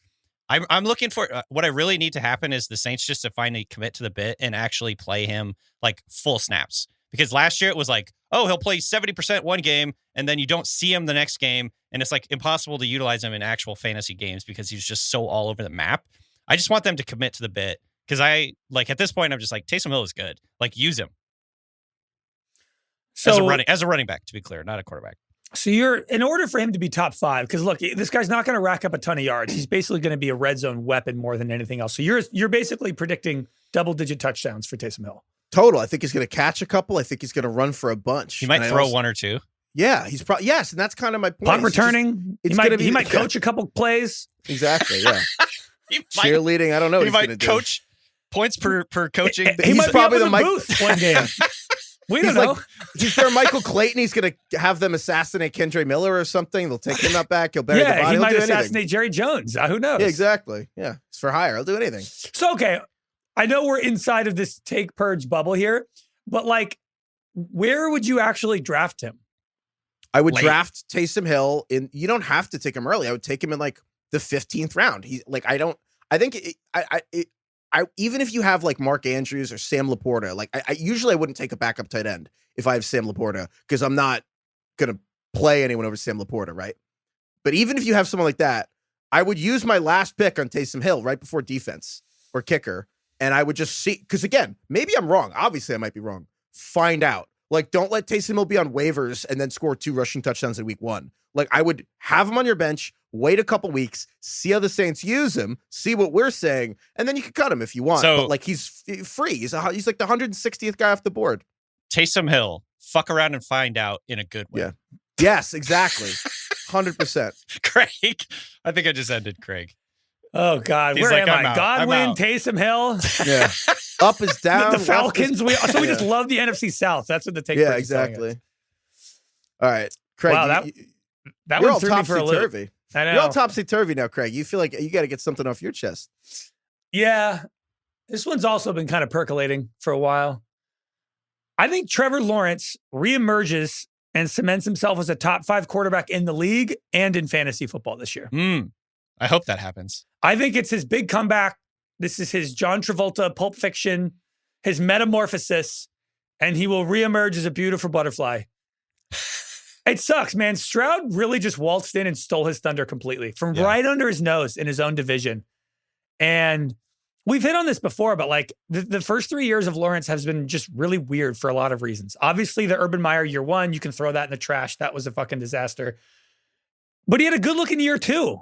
I'm looking for what I really need to happen is the Saints just to finally commit to the bit and actually play him like full snaps. Because last year it was like, oh, he'll play 70% one game, and then you don't see him the next game, and it's like impossible to utilize him in actual fantasy games because he's just so all over the map. I just want them to commit to the bit because at this point I'm just like Taysom Hill is good. Like use him as a running back, to be clear, not a quarterback. So in order for him to be top 5, because look, this guy's not going to rack up a ton of yards. He's basically going to be a red zone weapon more than anything else. So you're basically predicting double-digit touchdowns for Taysom Hill. Total. I think he's going to catch a couple. I think he's going to run for a bunch. He might throw 1 or 2. Yeah, he's probably yes, and that's kind of my point. Punt returning. He might coach a couple plays. Exactly. Yeah. Cheerleading. I don't know. He might coach points per coaching. He might probably be up in the booth one game. We don't know. He's there, Michael Clayton. He's going to have them assassinate Kendre Miller or something. They'll take him out back. He'll bury the body. He might assassinate anything. Jerry Jones. Who knows? Yeah, exactly. Yeah, it's for hire. I'll do anything. So, okay, I know we're inside of this take Purge bubble here, but like, where would you actually draft him? I would draft Taysom Hill you don't have to take him early. I would take him in like the 15th round. Even if you have like Mark Andrews or Sam Laporta, like I usually wouldn't take a backup tight end if I have Sam Laporta because I'm not going to play anyone over Sam Laporta, right? But even if you have someone like that, I would use my last pick on Taysom Hill right before defense or kicker, and I would just see, because again, maybe I'm wrong. Obviously, I might be wrong. Find out. Like, don't let Taysom Hill be on waivers and then score 2 rushing touchdowns in week 1. Like, I would have him on your bench, wait a couple weeks, see how the Saints use him, see what we're saying, and then you can cut him if you want. So, but like, he's free. He's like the 160th guy off the board. Taysom Hill, fuck around and find out in a good way. Yeah. Yes, exactly. 100%. Craig. I think I just ended Craig. Oh, God. He's Where like, am I'm I? out. Godwin, I'm out. Taysom Hill. Yeah. Up is down. The Falcons. We just love the NFC South. That's what the take. Yeah, exactly. All right. Craig. Wow, that you're one all threw me for a loop. topsy-turvy. I know. You're all topsy-turvy now, Craig. You feel like you got to get something off your chest. Yeah. This one's also been kind of percolating for a while. I think Trevor Lawrence reemerges and cements himself as a top 5 quarterback in the league and in fantasy football this year. I hope that happens. I think it's his big comeback. This is his John Travolta Pulp Fiction, his metamorphosis, and he will reemerge as a beautiful butterfly. It sucks, man. Stroud really just waltzed in and stole his thunder completely from right under his nose in his own division. And we've hit on this before, but like the first 3 years of Lawrence has been just really weird for a lot of reasons. Obviously, the Urban Meyer year 1, you can throw that in the trash. That was a fucking disaster. But he had a good looking year 2.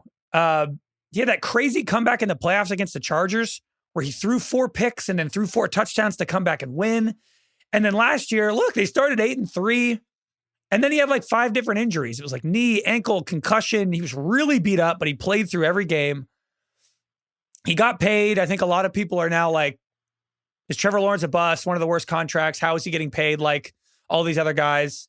He had that crazy comeback in the playoffs against the Chargers where he threw 4 picks and then threw 4 touchdowns to come back and win. And then last year, look, they started 8-3. And then he had like 5 different injuries. It was like knee, ankle, concussion. He was really beat up, but he played through every game. He got paid. I think a lot of people are now like, is Trevor Lawrence a bust? One of the worst contracts. How is he getting paid like all these other guys?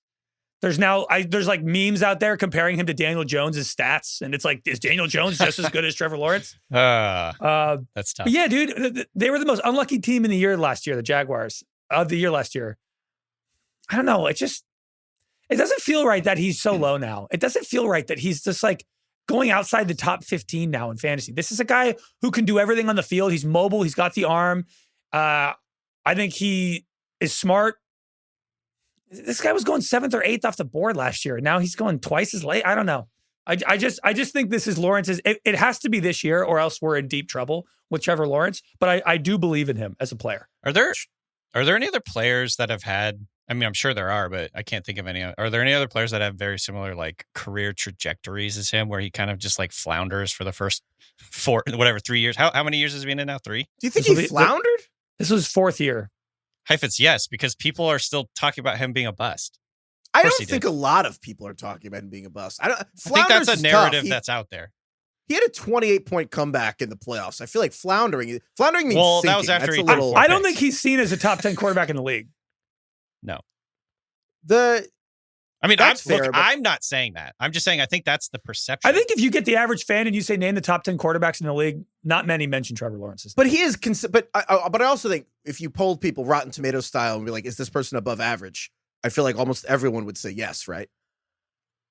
There's like memes out there comparing him to Daniel Jones' stats. And it's like, is Daniel Jones just as good as Trevor Lawrence? That's tough. But yeah, dude, they were the most unlucky team in the year last year, the Jaguars of the year last year. I don't know. It doesn't feel right that he's so low now. It doesn't feel right that he's just like going outside the top 15 now in fantasy. This is a guy who can do everything on the field. He's mobile. He's got the arm. I think he is smart. This guy was going 7th or 8th off the board last year. Now he's going twice as late. I don't know. I just think this is Lawrence's. It has to be this year, or else we're in deep trouble with Trevor Lawrence. But I do believe in him as a player. Are there any other players that have had? I mean, I'm sure there are, but I can't think of any. Are there any other players that have very similar like career trajectories as him, where he kind of just like flounders for the first 3 years? How many years has he been in now? 3? Do you think he floundered? This was 4th year. Heifetz, yes, because people are still talking about him being a bust. I don't think a lot of people are talking about him being a bust. I think that's a narrative that's out there. He had a 28-point comeback in the playoffs. I feel like floundering means sinking. That was after I don't think he's seen as a top 10 quarterback in the league. No. Fair, I'm not saying that. I'm just saying I think that's the perception. I think if you get the average fan and you say name the top 10 quarterbacks in the league, not many mention Trevor Lawrence's. But he is. But I also think if you polled people Rotten Tomatoes style and be like, is this person above average? I feel like almost everyone would say yes, right?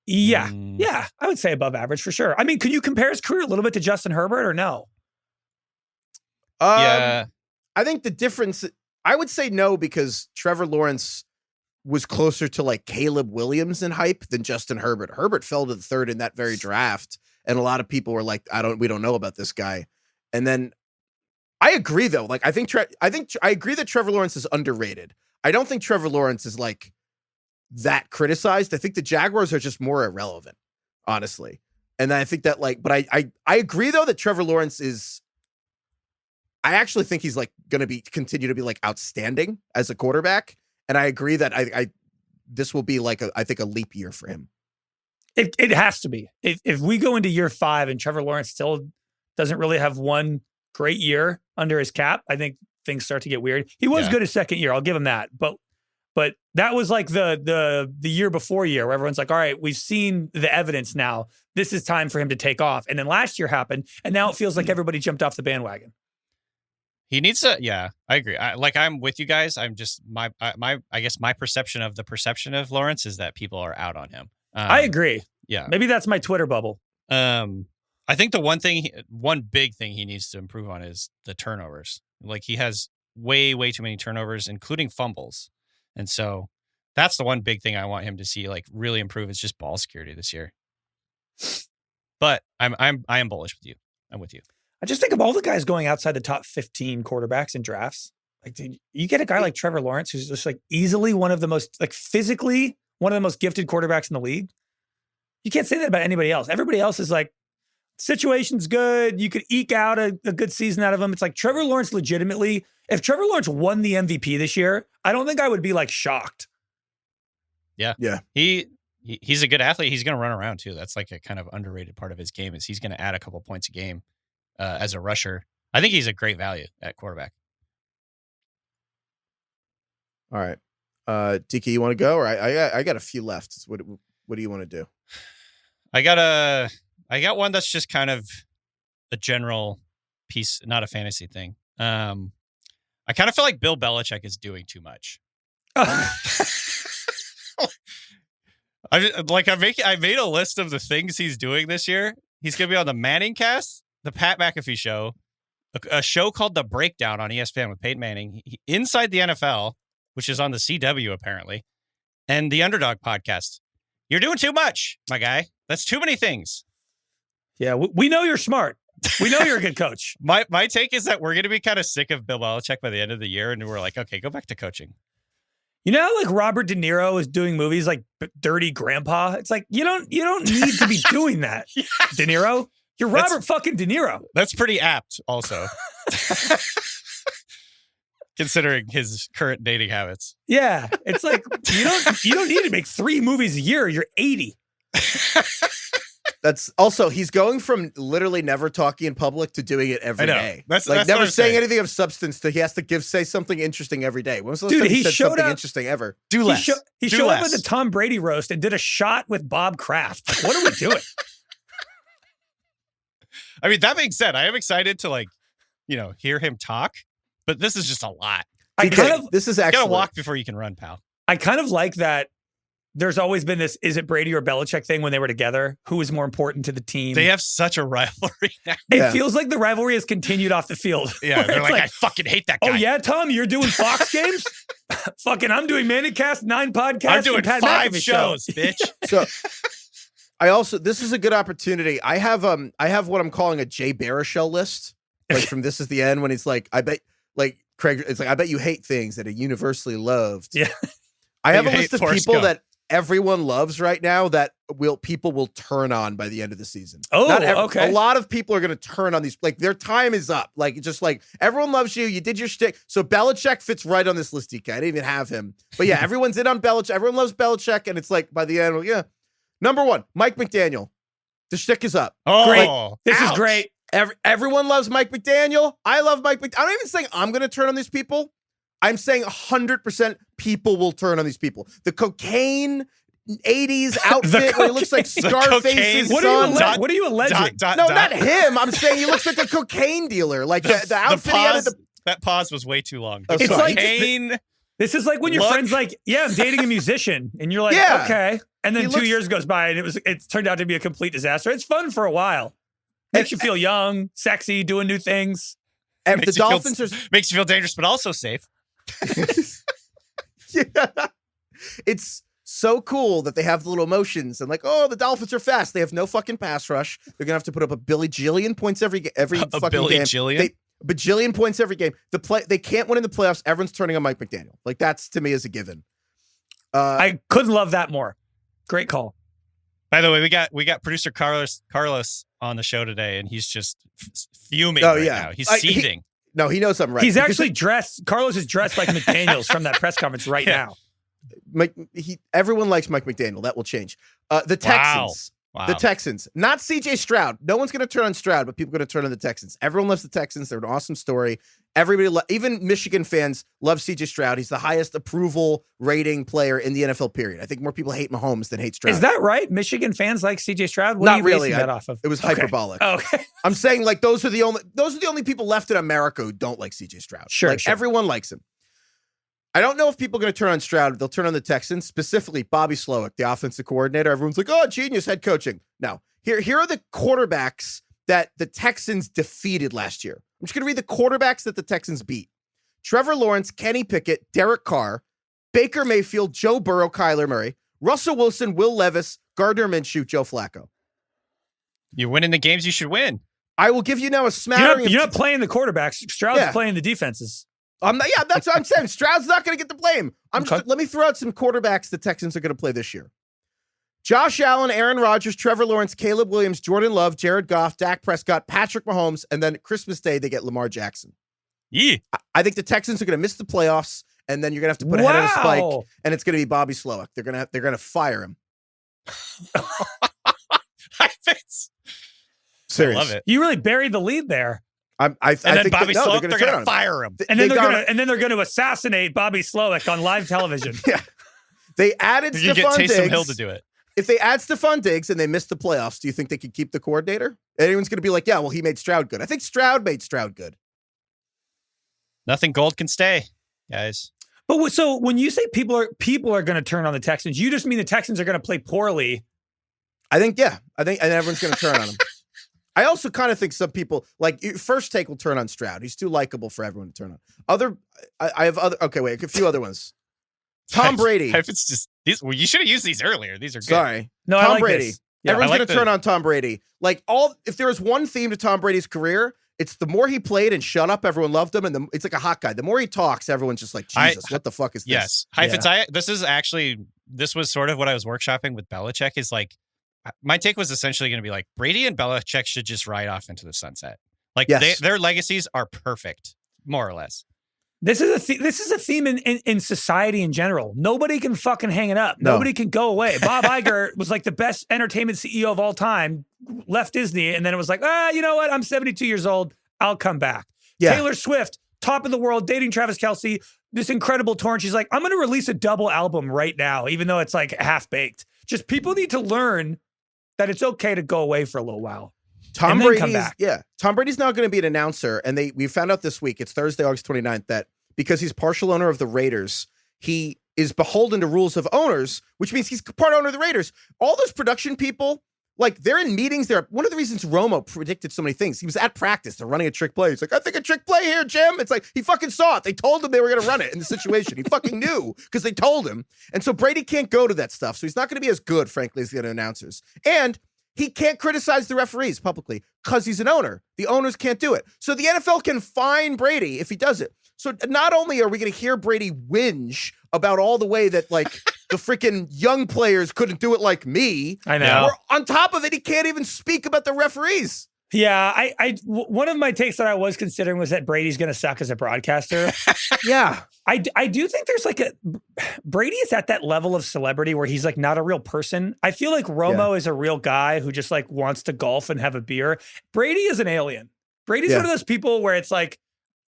Yeah. Yeah. I would say above average for sure. I mean, could you compare his career a little bit to Justin Herbert or no? Yeah. I think the difference, I would say no, because Trevor Lawrence was closer to like Caleb Williams in hype than Justin Herbert. Herbert fell to the 3rd in that very draft. And a lot of people were like, we don't know about this guy. And then I agree though. Like, I agree that Trevor Lawrence is underrated. I don't think Trevor Lawrence is like that criticized. I think the Jaguars are just more irrelevant, honestly. And I think that but I agree though that Trevor Lawrence is, I actually think he's like going to continue to be like outstanding as a quarterback. And I agree that this will be like I think a leap year for him. It has to be. If we go into year 5 and Trevor Lawrence still doesn't really have one great year under his cap, I think things start to get weird. He was good his second year. I'll give him that. But that was like the year before year where everyone's like, all right, we've seen the evidence now. This is time for him to take off. And then last year happened, and now it feels like everybody jumped off the bandwagon. He needs to. Yeah, I agree. I'm with you guys. I'm just I guess my perception of the perception of Lawrence is that people are out on him. I agree. Yeah, maybe that's my Twitter bubble. I think the one big thing he needs to improve on is the turnovers. Like he has way too many turnovers, including fumbles, and so that's the one big thing I want him to see like really improve is just ball security this year. But I am bullish with you. I'm with you. I just think of all the guys going outside the top 15 quarterbacks in drafts. Like, dude, you get a guy like Trevor Lawrence, who's just like easily one of the most, like physically, one of the most gifted quarterbacks in the league. You can't say that about anybody else. Everybody else is like, situation's good. You could eke out a good season out of him. It's like Trevor Lawrence legitimately, if Trevor Lawrence won the MVP this year, I don't think I would be like shocked. Yeah. He's a good athlete. He's going to run around too. That's like a kind of underrated part of his game is he's going to add a couple points a game as a rusher. I think he's a great value at quarterback. All right. DK, you want to go? Or I got a few left. What do you want to do? I got one that's just kind of a general piece, not a fantasy thing. I kind of feel like Bill Belichick is doing too much. I made a list of the things he's doing this year. He's going to be on the Manning Cast, the Pat McAfee Show, a show called The Breakdown on ESPN with Peyton Manning, Inside the NFL, which is on the CW apparently, and the Underdog podcast. You're doing too much, my guy. That's too many things. Yeah, we know you're smart. We know you're a good coach. My take is that we're going to be kind of sick of Bill Belichick by the end of the year, and we're like, okay, go back to coaching. You know how like Robert De Niro is doing movies like Dirty Grandpa? It's like you don't need to be doing that, yeah. De Niro. You're Robert fucking De Niro. That's pretty apt, also. Considering his current dating habits. Yeah, it's like you don't need to make 3 movies a year. You're 80. That's also he's going from literally never talking in public to doing it every day. That's never saying anything of substance. He has to say something interesting every day. When was the last time he said something interesting ever? Do less. He showed up at the Tom Brady roast and did a shot with Bob Kraft. Like, what are we doing? I mean, that being said, I am excited to hear him talk, but this is just a lot. This is actually you gotta walk before you can run, pal. I kind of like that. There's always been this, is it Brady or Belichick thing when they were together? Who is more important to the team? They have such a rivalry now. It feels like the rivalry has continued off the field. Yeah, they're like, I fucking hate that guy. Oh yeah, Tom, you're doing Fox games? Fucking, I'm doing Manicast, 9 podcasts. I'm doing 5 shows, bitch. So this is a good opportunity. I have what I'm calling a Jay Baruchel list. Like from This Is the End when he's like, I bet, like Craig, it's like, I bet you hate things that are universally loved. Yeah. I have a list of people that everyone loves right now that people will turn on by the end of the season. Oh, okay. A lot of people are going to turn on these. Like their time is up. Like just like everyone loves you. You did your shtick. So Belichick fits right on this list. DK. I didn't even have him, but yeah, everyone's in on Belichick. Everyone loves Belichick, and it's like by the end, well, yeah. Number 1, Mike McDaniel. The shtick is up. Oh, great. This is great. Everyone loves Mike McDaniel. I love Mike McDaniel. I'm not even saying I'm going to turn on these people. I'm saying 100% people will turn on these people. The cocaine 80s outfit where he looks like Scarface's son. What are you alleging? No, not him. I'm saying he looks like a cocaine dealer. Like the outfit he had. That pause was way too long. It's like this is like when your friend's like, yeah, I'm dating a musician. And you're like, okay. And then 2 years goes by and it's turned out to be a complete disaster. It's fun for a while. Makes you feel young, sexy, doing new things. And the Dolphins makes you feel dangerous, but also safe. Yeah. It's so cool that they have the little emotions and like, oh, the Dolphins are fast. They have no fucking pass rush. They're gonna have to put up a bajillion points every fucking game. Bajillion points every game. They can't win in the playoffs. Everyone's turning on Mike McDaniel. Like that's to me is a given. I couldn't love that more. Great call. By the way, we got producer Carlos on the show today, and he's just fuming now. He's seething. He knows I'm right. He's actually dressed. Carlos is dressed like McDaniels from that press conference right now. Everyone likes Mike McDaniel. That will change. The Texans. Wow. The Texans. Not CJ Stroud. No one's going to turn on Stroud, but people are going to turn on the Texans. Everyone loves the Texans. They're an awesome story. Everybody, even Michigan fans, love CJ Stroud. He's the highest approval rating player in the NFL, period. I think more people hate Mahomes than hate Stroud. Is that right? Michigan fans like CJ Stroud? What Not are you really. basing that off of? It was hyperbolic. Okay. I'm saying like those are the only people left in America who don't like CJ Stroud. Sure. Everyone likes him. I don't know if people are going to turn on Stroud. They'll turn on the Texans, specifically Bobby Slowick, the offensive coordinator. Everyone's like, oh, genius head coaching. No. Here are the quarterbacks that the Texans defeated last year. I'm just going to read the quarterbacks that the Texans beat. Trevor Lawrence, Kenny Pickett, Derek Carr, Baker Mayfield, Joe Burrow, Kyler Murray, Russell Wilson, Will Levis, Gardner Minshew, Joe Flacco. You're winning the games you should win. I will give you now a smattering. You're not playing the quarterbacks. Stroud's playing the defenses. Yeah, that's what I'm saying. Stroud's not going to get the blame. Let me throw out some quarterbacks the Texans are going to play this year. Josh Allen, Aaron Rodgers, Trevor Lawrence, Caleb Williams, Jordan Love, Jared Goff, Dak Prescott, Patrick Mahomes, and then Christmas Day they get Lamar Jackson. Yeah. I think the Texans are going to miss the playoffs, and then you're going to have to put a head on a spike, and it's going to be Bobby Slowick. They're going to fire him. Heifetz. Serious. I love it. You really buried the lead there. I think Bobby Slowick, they're going to fire him. And then they're going to assassinate Bobby Slowick on live television. Yeah. They added Stephon Diggs. You get Taysom Hill to do it. If they add Stephon Diggs and they miss the playoffs, do you think they could keep the coordinator? Anyone's going to be like, yeah, well, he made Stroud good. I think Stroud made Stroud good. Nothing gold can stay, guys. But so when you say people are going to turn on the Texans, you just mean the Texans are going to play poorly. I think and everyone's going to turn on him. I also kind of think some people, like First Take, will turn on Stroud. He's too likable for everyone to turn on. I have other. Okay, wait, a few other ones. Tom Brady. If it's just these, well, you should have used these earlier. These are good. Sorry. No, Tom I like Brady. This. Yeah, everyone's going to turn on Tom Brady. Like if there was one theme to Tom Brady's career, it's the more he played and shut up, everyone loved him, and it's like a hot guy. The more he talks, everyone's just like, Jesus, what the fuck is this? Yes, Heifetz. This was sort of what I was workshopping with Belichick. Is like, my take was essentially going to be like, Brady and Belichick should just ride off into the sunset. Like their legacies are perfect, more or less. This is a theme in society in general. Nobody can fucking hang it up. Nobody can go away. Bob Iger was like the best entertainment CEO of all time, left Disney, and then it was like, you know what? I'm 72 years old. I'll come back. Yeah. Taylor Swift, top of the world, dating Travis Kelce, this incredible tour. And she's like, I'm going to release a double album right now, even though it's like half-baked. Just people need to learn that it's okay to go away for a little while. Tom Brady's now going to be an announcer, and we found out this week, it's Thursday, August 29th, that because he's partial owner of the Raiders, he is beholden to rules of owners, which means he's part owner of the Raiders. All those production people, like, they're in meetings. One of the reasons Romo predicted so many things, he was at practice. They're running a trick play. He's like, I think a trick play here, Jim. It's like, he fucking saw it. They told him they were going to run it in the situation. He fucking knew because they told him. And so Brady can't go to that stuff. So he's not going to be as good, frankly, as the other announcers. And he can't criticize the referees publicly because he's an owner. The owners can't do it. So the NFL can fine Brady if he does it. So not only are we going to hear Brady whinge about all the way that, like, the freaking young players couldn't do it like me. I know. Or on top of it, he can't even speak about the referees. Yeah, one of my takes that I was considering was that Brady's going to suck as a broadcaster. Yeah. I do think there's like Brady is at that level of celebrity where he's like not a real person. I feel like Romo is a real guy who just like wants to golf and have a beer. Brady is an alien. Brady's one of those people where it's like,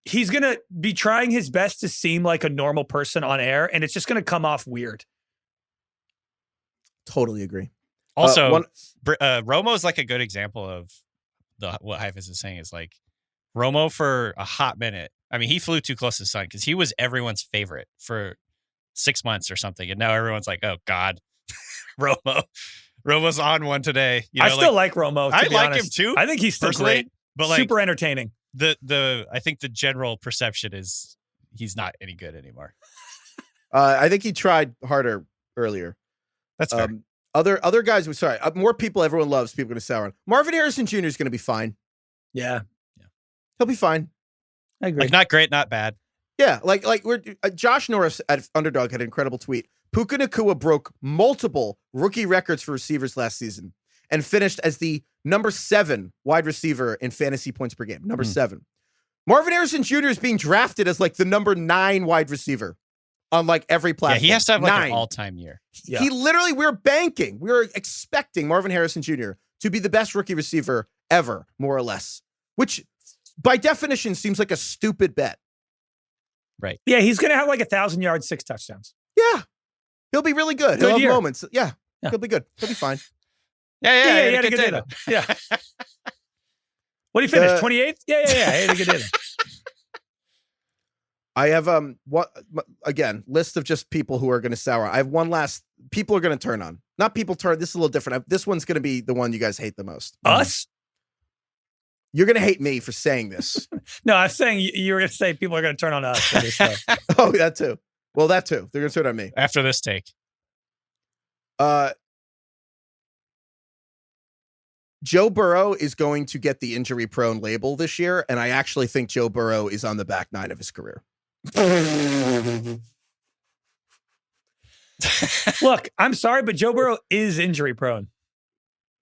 he's going to be trying his best to seem like a normal person on air, and it's just going to come off weird. Totally agree. Also, Romo is like a good example of what Heifetz is saying is like Romo for a hot minute. I mean, he flew too close to the sun because he was everyone's favorite for 6 months or something. And now everyone's like, oh, God, Romo's on one today. You know, I still like Romo. I like honest. him too. I think he's still great, but like, super entertaining. I think the general perception is he's not any good anymore. I think he tried harder earlier. That's fair. Other guys, more people everyone loves, people are going to sour on. Marvin Harrison Jr. is going to be fine. Yeah. He'll be fine. I agree. Like, not great, not bad. Yeah, like we're Josh Norris at Underdog had an incredible tweet. Puka Nacua broke multiple rookie records for receivers last season and finished as the number 7 wide receiver in fantasy points per game. Number 7. Marvin Harrison Jr. is being drafted as like the number 9 wide receiver on like every platform. Yeah, he has to have like an all-time year. Yeah. We're expecting Marvin Harrison Jr. to be the best rookie receiver ever, more or less, which by definition seems like a stupid bet. Right. Yeah, he's going to have like 1,000 yards, 6 touchdowns. Yeah. He'll be really good. He'll have moments. Yeah. He'll be good. He'll be fine. Yeah, he had a good day though. Yeah. What did he finish? 28th? Yeah. He had a good day. I have list of just people who are going to sour. I have one last people are going to turn on. Not people turn. This is a little different. This one's going to be the one you guys hate the most. Us? You're going to hate me for saying this. No, I'm saying you were going to say people are going to turn on us for this show. Oh, that too. Well, that too. They're going to turn on me after this take. Joe Burrow is going to get the injury-prone label this year, and I actually think Joe Burrow is on the back 9 of his career. Look, I'm sorry, but Joe Burrow is injury prone.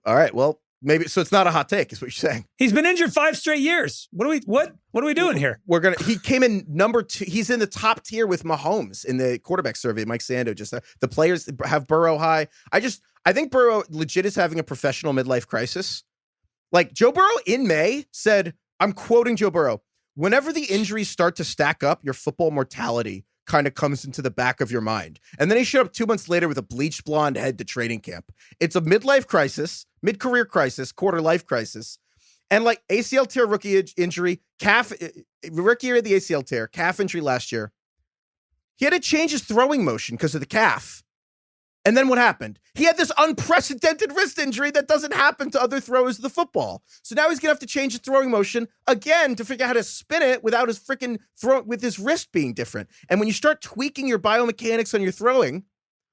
All right, well, maybe so. It's not a hot take, is what you're saying. He's been injured 5 straight years. What are we doing here? He came in number 2. He's in the top tier with Mahomes in the quarterback survey. Mike Sando just the players have Burrow high. I think Burrow legit is having a professional midlife crisis. Like Joe Burrow in May said, I'm quoting Joe Burrow, whenever the injuries start to stack up, your football mortality kind of comes into the back of your mind. And then he showed up 2 months later with a bleached blonde head to training camp. It's a midlife crisis, mid-career crisis, quarter life crisis. And like ACL tear rookie injury, rookie year of the ACL tear, calf injury last year. He had to change his throwing motion because of the calf. And then what happened? He had this unprecedented wrist injury that doesn't happen to other throwers of the football. So now he's going to have to change his throwing motion again to figure out how to spin it without his freaking throw, with his wrist being different. And when you start tweaking your biomechanics on your throwing,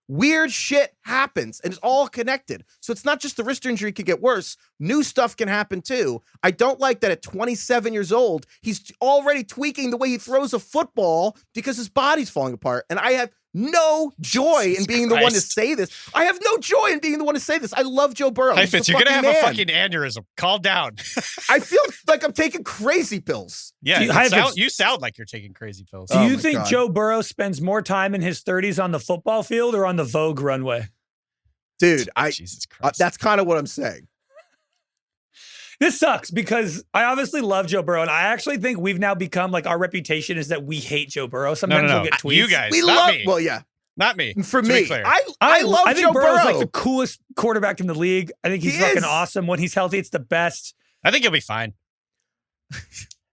weird shit happens and it's all connected. So it's not just the wrist injury could get worse. New stuff can happen too. I don't like that at 27 years old, he's already tweaking the way he throws a football because his body's falling apart. And I have no joy in being the one to say this. I have no joy in being the one to say this. I love Joe Burrow. Heifetz, you're going to have a fucking aneurysm. Calm down. I feel like I'm taking crazy pills. Yeah, you sound like you're taking crazy pills. Do you think Joe Burrow spends more time in his 30s on the football field or on the Vogue runway? Dude, Jesus Christ. That's kind of what I'm saying. This sucks because I obviously love Joe Burrow, and I actually think we've now become like our reputation is that we hate Joe Burrow. Sometimes we'll get tweets. You guys, we not love me. Well, yeah, not me. For me, I love I think Joe Burrow's Burrow. like the coolest quarterback in the league. I think he's fucking awesome when he's healthy. It's the best. I think he'll be fine.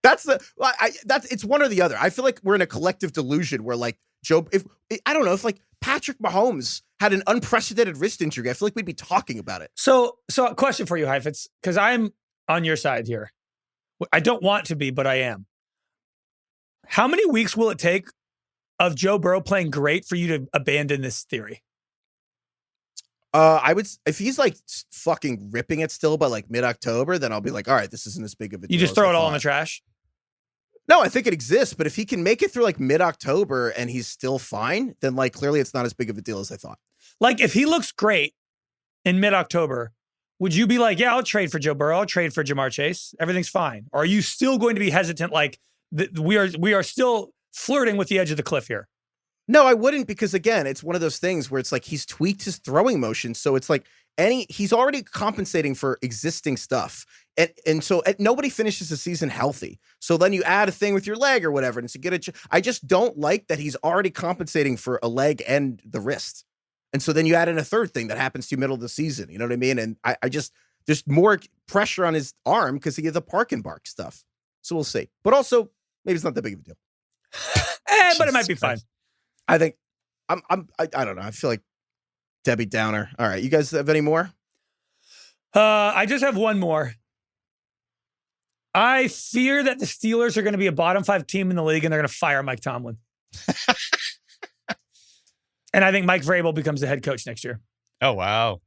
It's one or the other. I feel like we're in a collective delusion where like I don't know if like Patrick Mahomes had an unprecedented wrist injury, I feel like we'd be talking about it. So a question for you, Heifetz, because I'm on your side here. I don't want to be, but I am. How many weeks will it take of Joe Burrow playing great for you to abandon this theory? I would, if he's like fucking ripping it still by like mid-October, then I'll be like, all right, this isn't as big of a deal. You just throw it all in the trash? No, I think it exists, but if he can make it through like mid-October and he's still fine, then like clearly it's not as big of a deal as I thought. Like if he looks great in mid-October, would you be like, yeah, I'll trade for Joe Burrow, I'll trade for Jamar Chase, everything's fine? Or are you still going to be hesitant like we are still flirting with the edge of the cliff here? No, I wouldn't, because again, it's one of those things where it's like he's tweaked his throwing motion. So it's like he's already compensating for existing stuff. And so nobody finishes the season healthy. So then you add a thing with your leg or whatever. And so I just don't like that he's already compensating for a leg and the wrist. And so then you add in a third thing that happens to you middle of the season. You know what I mean? And I just, there's more pressure on his arm because he gets the park and bark stuff. So we'll see. But also, maybe it's not that big of a deal. But it might be fine. I think I don't know. I feel like Debbie Downer. All right. You guys have any more? I just have one more. I fear that the Steelers are going to be a bottom 5 team in the league and they're going to fire Mike Tomlin. And I think Mike Vrabel becomes the head coach next year. Oh, wow.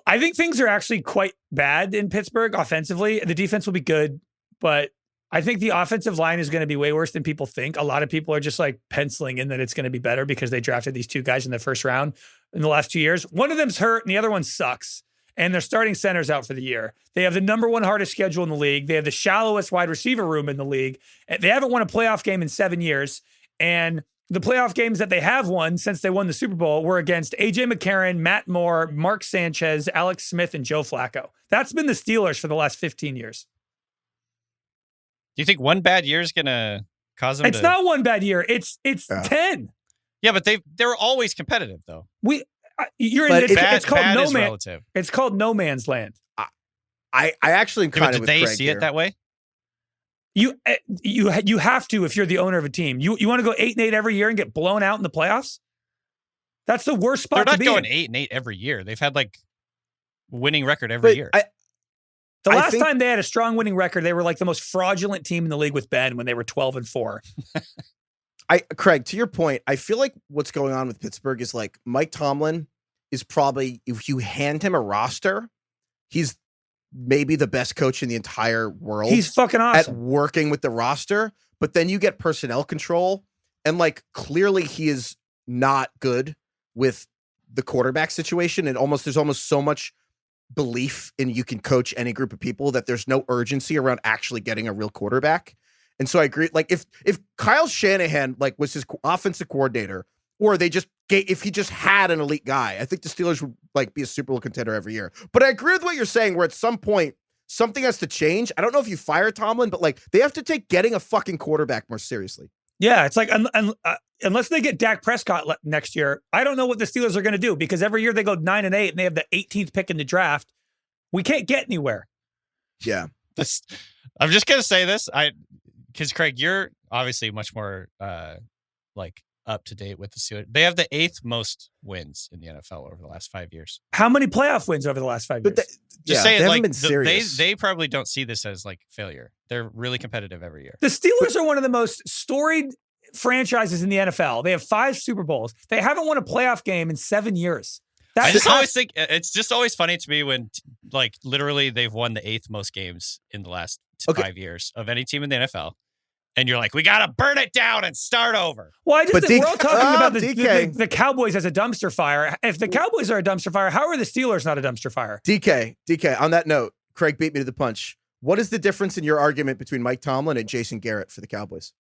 I think things are actually quite bad in Pittsburgh offensively. The defense will be good, but I think the offensive line is going to be way worse than people think. A lot of people are just like penciling in that it's going to be better because they drafted these 2 guys in the first round in the last 2 years. One of them's hurt and the other one sucks. And their starting center's out for the year. They have the number 1 hardest schedule in the league. They have the shallowest wide receiver room in the league. They haven't won a playoff game in 7 years. And the playoff games that they have won since they won the Super Bowl were against A.J. McCarron, Matt Moore, Mark Sanchez, Alex Smith, and Joe Flacco. That's been the Steelers for the last 15 years. Do you think one bad year is going to cause them It's not one bad year. It's 10. Yeah, but they're always competitive, though. It's called bad no is man. relative. It's called no man's land. I actually kind of. Do they see it that way? You have to if you're the owner of a team. You want to go 8-8 every year and get blown out in the playoffs? That's the worst spot to be in. They're not going 8-8 every year. They've had like winning record every year. The last time they had a strong winning record, they were like the most fraudulent team in the league with Ben when they were 12-4. Craig, to your point, I feel like what's going on with Pittsburgh is like Mike Tomlin is probably, if you hand him a roster, he's maybe the best coach in the entire world. He's fucking awesome at working with the roster. but then you get personnel control, and like clearly he is not good with the quarterback situation, and there's almost so much belief in you can coach any group of people that there's no urgency around actually getting a real quarterback. And so I agree. Like if Kyle Shanahan like was his offensive coordinator, or if he just had an elite guy, I think the Steelers would like be a Super Bowl contender every year. But I agree with what you're saying, where at some point something has to change. I don't know if you fire Tomlin, but like they have to take getting a fucking quarterback more seriously. Yeah, it's like unless they get Dak Prescott next year, I don't know what the Steelers are going to do, because every year they go 9-8 and they have the 18th pick in the draft. We can't get anywhere. Yeah. I'm just going to say this. Because Craig, you're obviously much more like up to date with the Steelers. They have the 8th most wins in the NFL over the last 5 years. How many playoff wins over the last 5 years? Just say they it, haven't like been serious. they probably don't see this as like failure. They're really competitive every year. The Steelers are one of the most storied franchises in the NFL. They have 5 Super Bowls. They haven't won a playoff game in 7 years. I just always think it's just always funny to me when like literally they've won the 8th most games in the last 5 years of any team in the NFL. And you're like, we got to burn it down and start over. Well, I just think we're all talking about the Cowboys as a dumpster fire. If the Cowboys are a dumpster fire, how are the Steelers not a dumpster fire? DK, on that note, Craig beat me to the punch. What is the difference in your argument between Mike Tomlin and Jason Garrett for the Cowboys?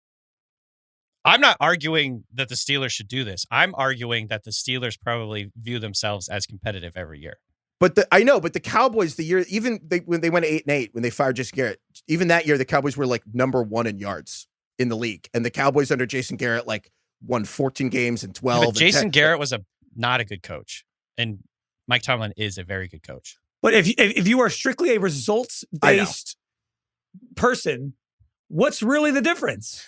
I'm not arguing that the Steelers should do this. I'm arguing that the Steelers probably view themselves as competitive every year. But the Cowboys, when they went 8-8, when they fired Jason Garrett, even that year, the Cowboys were like number 1 in yards in the league. And the Cowboys under Jason Garrett, like won 14 games and 12. But Jason Garrett was not a good coach. And Mike Tomlin is a very good coach. But if you are strictly a results-based person, what's really the difference?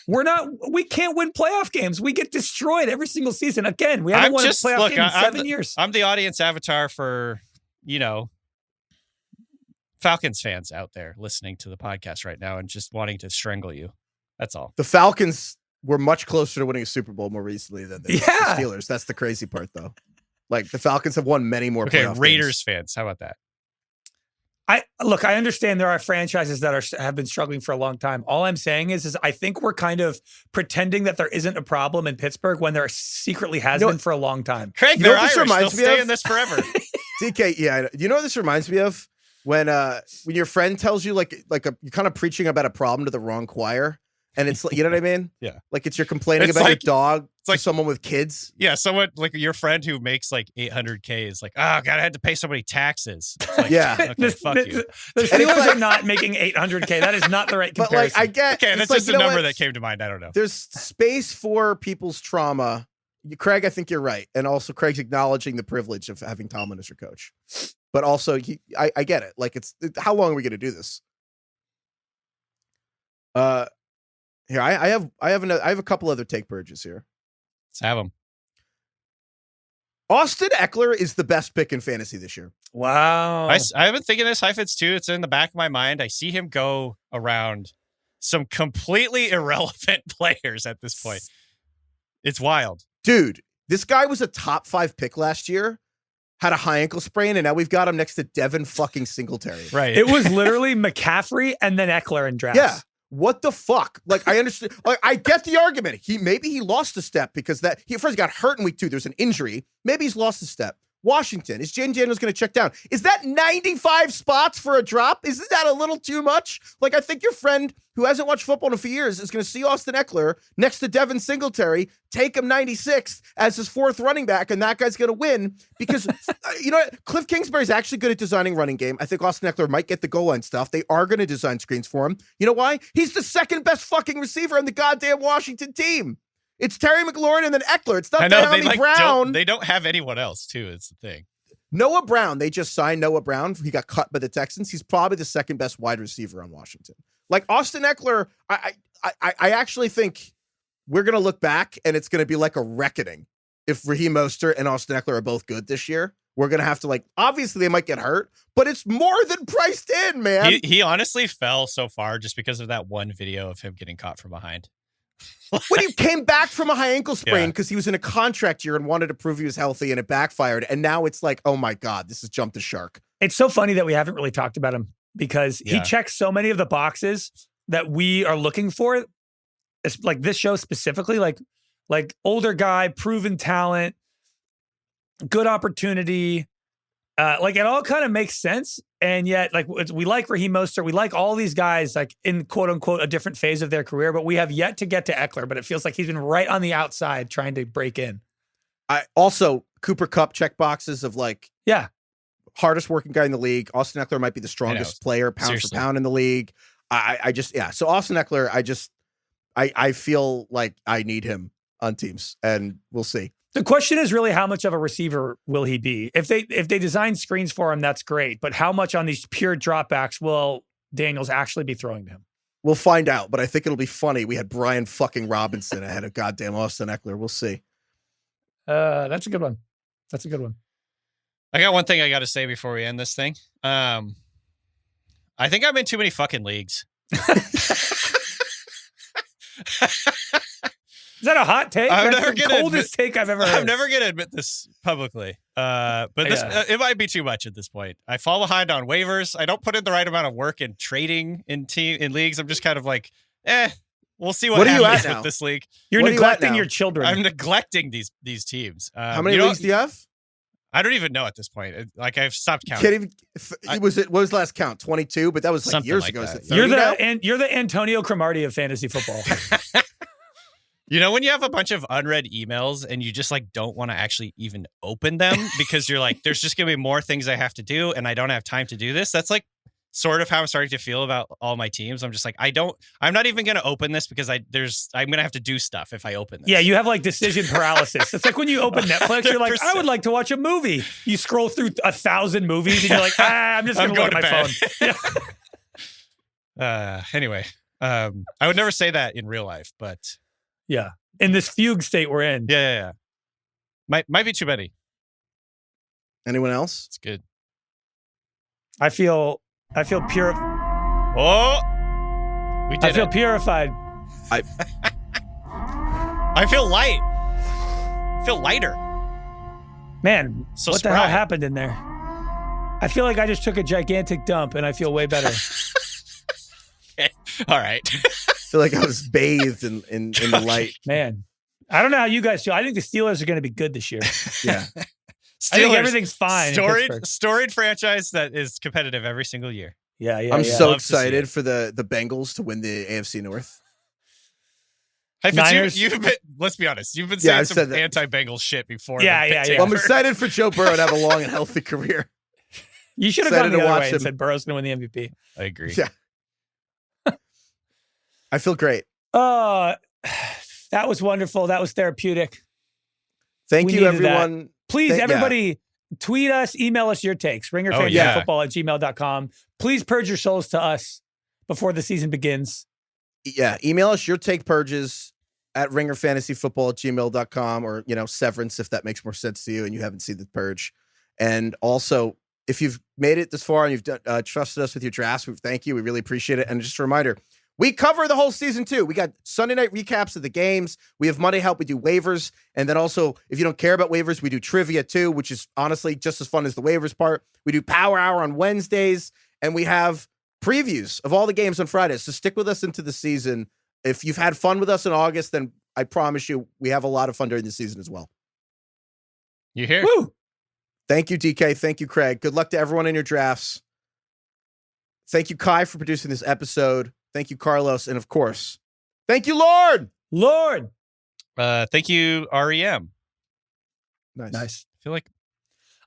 We can't win playoff games. We get destroyed every single season. Again, we haven't won a playoff game in 7 years. I'm the audience avatar for, Falcons fans out there listening to the podcast right now and just wanting to strangle you. That's all. The Falcons were much closer to winning a Super Bowl more recently than the Steelers. That's the crazy part, though. Like, the Falcons have won many more playoff Raiders games. fans, how about that? I understand there are franchises that have been struggling for a long time. All I'm saying is I think we're kind of pretending that there isn't a problem in Pittsburgh when there secretly has been for a long time. Craig, they're Irish. They'll stay in this forever. DK, yeah. You know what this reminds me of? When your friend tells you you're kind of preaching about a problem to the wrong choir. And it's, you know what I mean? Yeah. Like you're complaining about your dog to someone with kids. Yeah, someone like your friend who makes like $800K is like, oh God, I had to pay so many taxes. Like, yeah. Okay, fuck you. The Steelers are not making $800K. That is not the right comparison. But I get. Okay, that's just a number that came to mind. I don't know. There's space for people's trauma. Craig, I think you're right. And also Craig's acknowledging the privilege of having Tomlin as your coach. But also, I get it. Like, how long are we going to do this? Here, I have a couple other take purges here. Let's have them. Austin Eckler is the best pick in fantasy this year. Wow. I've been thinking this Heifetz too. It's in the back of my mind. I see him go around some completely irrelevant players at this point. It's wild. Dude, this guy was a top 5 pick last year, had a high ankle sprain, and now we've got him next to Devin fucking Singletary. Right. It was literally McCaffrey and then Eckler in drafts. Yeah. What the fuck? Like, I understand. Like, I get the argument. Maybe he lost a step because he first got hurt in week 2. There's an injury. Maybe he's lost a step. Washington, is Jaden Daniels going to check down? Is that 95 spots for a drop? Isn't that a little too much? Like, I think your friend who hasn't watched football in a few years is going to see Austin Eckler next to Devin Singletary, take him 96th as his 4th running back, and that guy's going to win because, you know what? Cliff Kingsbury's actually good at designing running game. I think Austin Eckler might get the goal line stuff. They are going to design screens for him. You know why? He's the 2nd best fucking receiver on the goddamn Washington team. It's Terry McLaurin and then Eckler. It's not De'Ami Brown. They don't have anyone else, too. It's the thing. Noah Brown. They just signed Noah Brown. He got cut by the Texans. He's probably the 2nd best wide receiver on Washington. Like Austin Eckler, I actually think we're going to look back and it's going to be like a reckoning. If Raheem Mostert and Austin Eckler are both good this year, we're going to have to obviously they might get hurt, but it's more than priced in, man. He honestly fell so far just because of that one video of him getting caught from behind. When he came back from a high ankle sprain because he was in a contract year and wanted to prove he was healthy and it backfired. And now it's like, oh my God, this has jumped the shark. It's so funny that we haven't really talked about him because he checks so many of the boxes that we are looking for. It's like this show specifically, like older guy, proven talent, good opportunity. Like it all kind of makes sense. And yet, like we like Raheem Mostert, we like all these guys, like in quote unquote a different phase of their career, but we have yet to get to Eckler. But it feels like he's been right on the outside trying to break in. I also Cooper Kupp check boxes of like hardest working guy in the league. Austin Eckler might be the strongest player pound for pound in the league. I just so Austin Eckler, I feel like I need him on teams, and we'll see. The question is really how much of a receiver will he be? If they design screens for him, that's great. But how much on these pure dropbacks will Daniels actually be throwing to him? We'll find out, but I think it'll be funny. We had Brian fucking Robinson ahead of goddamn Austin Eckler. We'll see. That's a good one. That's a good one. I got one thing I got to say before we end this thing. I think I'm in too many fucking leagues. Is that a hot take? I'm That's the coldest take I've ever heard. I'm never going to admit this publicly. But this it might be too much at this point. I fall behind on waivers. I don't put in the right amount of work in trading in leagues. I'm just kind of like, we'll see what happens with this league. You're neglecting your children. I'm neglecting these teams. How many leagues do you have? I don't even know at this point. Like I've stopped counting. What was the last count? 22, but that was like years ago. Is it 30 you're the Antonio Cromartie of fantasy football. You know, when you have a bunch of unread emails and you just like don't want to actually even open them because you're like, there's just going to be more things I have to do and I don't have time to do this. That's like sort of how I'm starting to feel about all my teams. I'm just like, I'm not even going to open this because I'm going to have to do stuff if I open this. Yeah, you have like decision paralysis. It's like when you open Netflix, you're like, 100%. I would like to watch a movie. You scroll through 1,000 movies and you're like, I'm just going to look at my phone. Anyway, I would never say that in real life, but yeah, in this fugue state we're in. Yeah. Might be too many. Anyone else? It's good. I feel pure. Oh, I feel purified. I feel light. I feel lighter. Man, so what the hell happened in there? I feel like I just took a gigantic dump and I feel way better. Okay. All right. I feel like I was bathed in the light. Man, I don't know how you guys feel. I think the Steelers are going to be good this year. Yeah. I think everything's fine. Storied franchise that is competitive every single year. Yeah. I'm so excited for the Bengals to win the AFC North. Heifetz, you've been, let's be honest, you've been saying some anti-Bengals shit before. Yeah. Well, I'm excited for Joe Burrow to have a long and healthy career. You should have gone the other way and said Burrow's going to win the MVP. I agree. Yeah. I feel great. That was wonderful. That was therapeutic. Thank you, everyone. That. Please, everybody, tweet us, email us your takes. ringerfantasyfootball@gmail.com. Please purge your souls to us before the season begins. Yeah, email us your take purges at ringerfantasyfootball@gmail.com or, Severance if that makes more sense to you and you haven't seen the Purge. And also, if you've made it this far and you've trusted us with your drafts, thank you. We really appreciate it. And just a reminder, we cover the whole season too. We got Sunday night recaps of the games. We have Monday Help. We do waivers. And then also, if you don't care about waivers, we do trivia too, which is honestly just as fun as the waivers part. We do Power Hour on Wednesdays. And we have previews of all the games on Fridays. So stick with us into the season. If you've had fun with us in August, then I promise you, we have a lot of fun during the season as well. You hear? Woo! Thank you, DK. Thank you, Craig. Good luck to everyone in your drafts. Thank you, Kai, for producing this episode. Thank you, Carlos. And of course, thank you, Lord. Thank you, REM. Nice. I feel like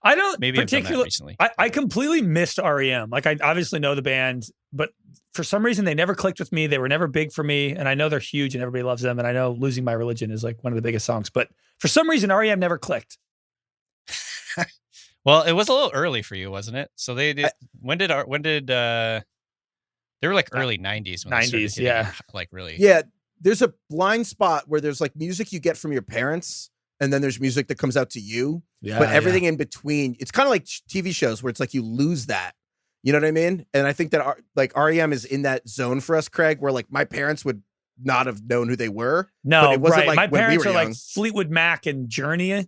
I don't maybe particularly. Recently. I completely missed REM. Like I obviously know the band, but for some reason they never clicked with me. They were never big for me, and I know they're huge and everybody loves them. And I know "Losing My Religion" is like one of the biggest songs, but for some reason REM never clicked. Well, it was a little early for you, wasn't it? So they did. When did they were like early 90s when 90s, they yeah. Like really. Yeah, there's a blind spot where there's like music you get from your parents, and then there's music that comes out to you. Yeah, but everything in between, it's kind of like TV shows where it's like you lose that. You know what I mean? And I think that like REM is in that zone for us, Craig, where like my parents would not have known who they were. No, but it wasn't like my when parents we were are young. like Fleetwood Mac and Journey.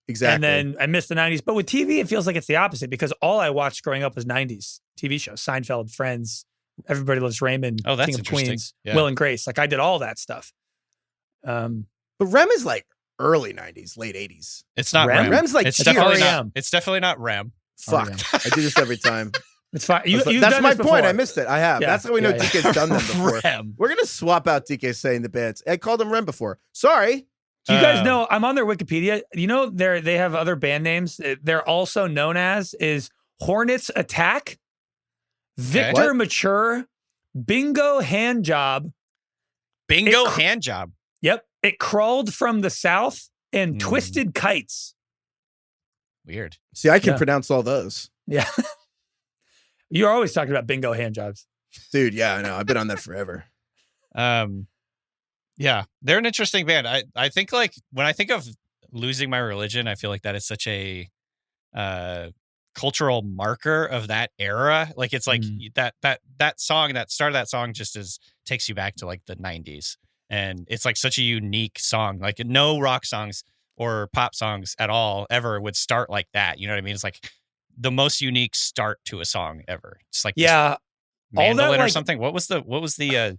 Exactly. And then I missed the 90s. But with TV, it feels like it's the opposite because all I watched growing up was 90s TV shows. Seinfeld, Friends, Everybody Loves Raymond, King of Queens, Will and Grace. Like I did all that stuff. But Rem is like early 90s, late 80s. It's not Rem? Rem. Rem's like it's Kiera. definitely not. REM. It's definitely not Rem. Fuck. I do this every time. It's fine. That's my point. I missed it. I have. Yeah. That's how we know Yeah, DK's done them before. Rem. We're going to swap out DK saying the bands. I called him Rem before. Sorry. Do you guys know? I'm on their Wikipedia. You know, they have other band names. They're also known as is Hornets Attack, Victor What? Mature, Bingo Hand Job. Bingo hand job. Yep. It Crawled from the South and Twisted Kites. Weird. See, I can Yeah. pronounce all those. Yeah. You're always talking about bingo hand jobs. Dude, yeah, I know. I've been on that forever. Yeah, they're an interesting band. I think like when I think of Losing My Religion, I feel like that is such a cultural marker of that era. Like it's like that song, that start of that song just takes you back to like the 90s. And it's like such a unique song. Like no rock songs or pop songs at all ever would start like that. You know what I mean? It's like the most unique start to a song ever. It's like Yeah. mandolin or like- something. What was the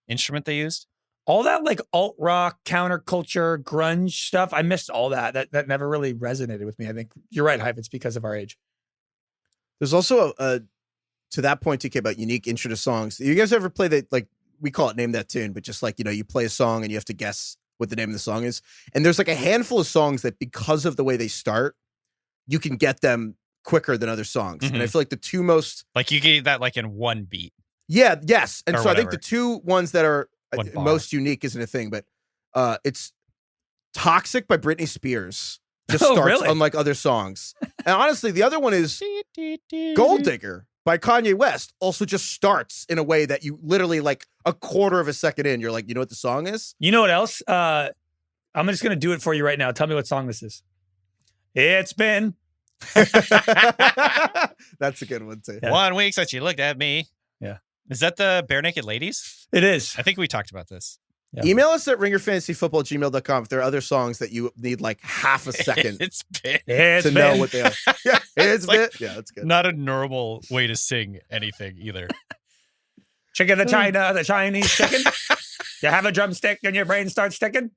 instrument they used? All that like alt rock, counterculture, grunge stuff. I missed all that. That never really resonated with me. I think you're right, Heifetz, because of our age. There's also to that point, TK, about unique intro to songs. You guys ever play that, like, we call it Name That Tune, but just like, you know, you play a song and you have to guess what the name of the song is. And there's like a handful of songs that because of the way they start, you can get them quicker than other songs. And I feel like the two most... Like you gave that like in one beat. Yeah, yes. And Or so I think whatever. the two ones that are One bar. most unique isn't a thing, but it's Toxic by Britney Spears. Just Oh, starts really? unlike other songs. And honestly, the other one is Gold Digger by Kanye West. Also just starts in a way that you literally like a quarter of a second in, you're like, you know what the song is? You know what else? I'm just going to do it for you right now. Tell me what song this is. It's been. That's a good one too. Yeah. 1 week since you looked at me. Yeah. Is that the Bare Naked Ladies? It is. I think we talked about this. Yeah. Email us at ringerfantasyfootball@gmail.com if there are other songs that you need like half a second It's been It's to been. know what they are. Yeah, it's like- bit. Yeah, that's good. not a normal way to sing anything either. Chicken the China, the Chinese chicken. You have a drumstick and your brain starts sticking.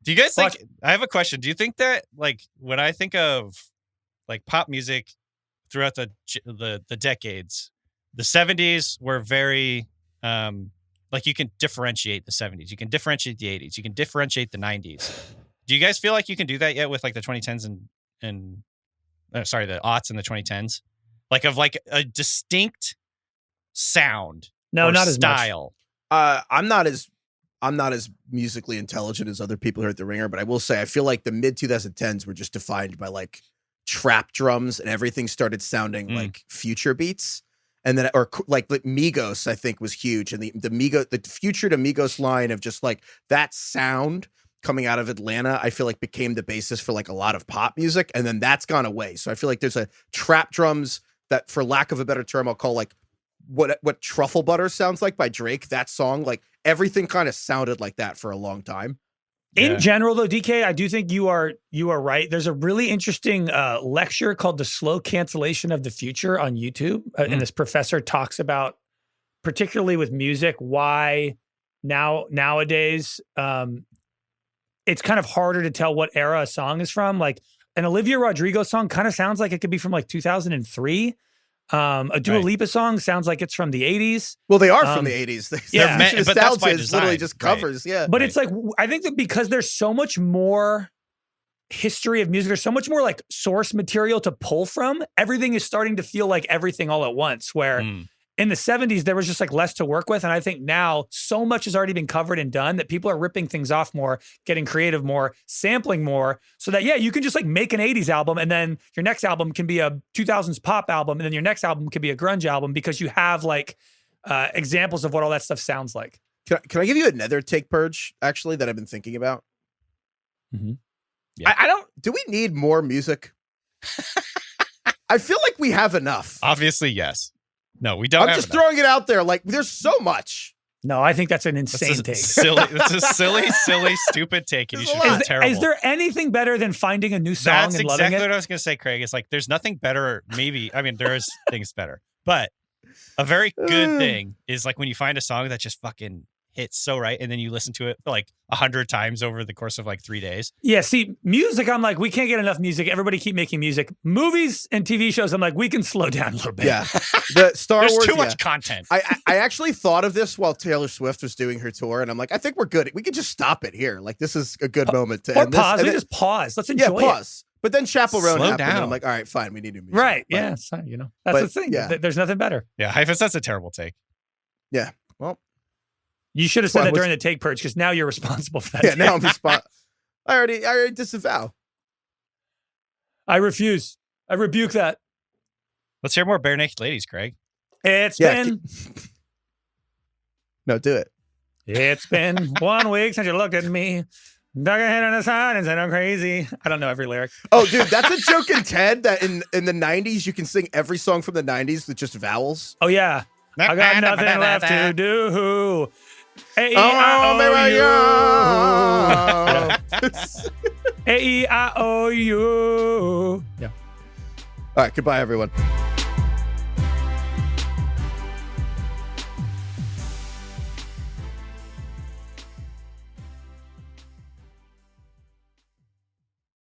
Do you guys think? I have a question. Do you think that like when I think of like pop music throughout the decades, the 70s were very like you can differentiate the 70s, you can differentiate the 80s, you can differentiate the 90s. Do you guys feel like you can do that yet with like the 2010s and sorry, the aughts and the 2010s? Like of like a distinct sound No, or not as much. style. I'm not as musically intelligent as other people here at the Ringer, but I will say I feel like the mid 2010s were just defined by like trap drums and everything started sounding like future beats. And then, or like Migos, I think was huge. And the future to Migos line of just like that sound coming out of Atlanta, I feel like became the basis for like a lot of pop music. And then that's gone away. So I feel like there's a trap drums that, for lack of a better term, I'll call like what Truffle Butter sounds like by Drake. That song, like everything kind of sounded like that for a long time. In Yeah. general, though, DK, I do think you are right. There's a really interesting lecture called "The Slow Cancellation of the Future" on YouTube, and this professor talks about, particularly with music, why nowadays it's kind of harder to tell what era a song is from. Like an Olivia Rodrigo song kind of sounds like it could be from like 2003. A Dua Right. Lipa song sounds like it's from the 80s. Well, they are from the 80s. yeah, but that's nostalgia by is literally design, just right. covers. Yeah. But it's like, I think that because there's so much more history of music, there's so much more like source material to pull from, everything is starting to feel like everything all at once, where in the 70s, there was just like less to work with. And I think now so much has already been covered and done that people are ripping things off more, getting creative more, sampling more, so that, yeah, you can just like make an 80s album and then your next album can be a 2000s pop album. And then your next album can be a grunge album because you have like examples of what all that stuff sounds like. Can I give you another take, Purge, actually, that I've been thinking about? Mm-hmm. Yeah. I don't, do we need more music? I feel like we have enough. Obviously, yes. No, we don't. I'm have just enough. throwing it out there. Like, there's so much. No, I think that's an insane That's a take. silly. It's a silly, stupid take, and you There's should a feel lot. terrible. Is there anything better than finding a new song That's and loving exactly it? what I was going to say, Craig. It's like there's nothing better. Maybe I mean there is things better, but a very good thing is like when you find a song that just fucking hits so right, and then you listen to it like 100 times over the course of like 3 days. Yeah, see, music, I'm like, we can't get enough music. Everybody keep making music. Movies and TV shows, I'm like, we can slow down a little bit. Yeah. The Star There's Wars, too much content. I actually thought of this while Taylor Swift was doing her tour, and I'm like, I think we're good. We could just stop it here. Like, this is a good moment to end pause. this. We just pause. Let's enjoy pause. But then Chaperone Slow happened, down. and I'm like, all right, fine, we need new music. Right. But, yeah. So, that's the thing. yeah. There's nothing better. Yeah, Heifetz, that's a terrible take. Yeah. Well, You should have said that during the take purge because now you're responsible for that. yeah, now I'm responsible. I already disavow. I refuse. I rebuke that. Let's hear more bare naked ladies, Greg. It's been No, do it. 1 week since you looked at me. Dug a head on the side and said I'm crazy. I don't know every lyric. Oh, dude, that's a joke in Ted that in the 90s you can sing every song from the 90s with just vowels. Oh yeah. I got nothing left to do. A-E-I-O-U. A-E-I-O-U. Yeah. All right, goodbye, everyone.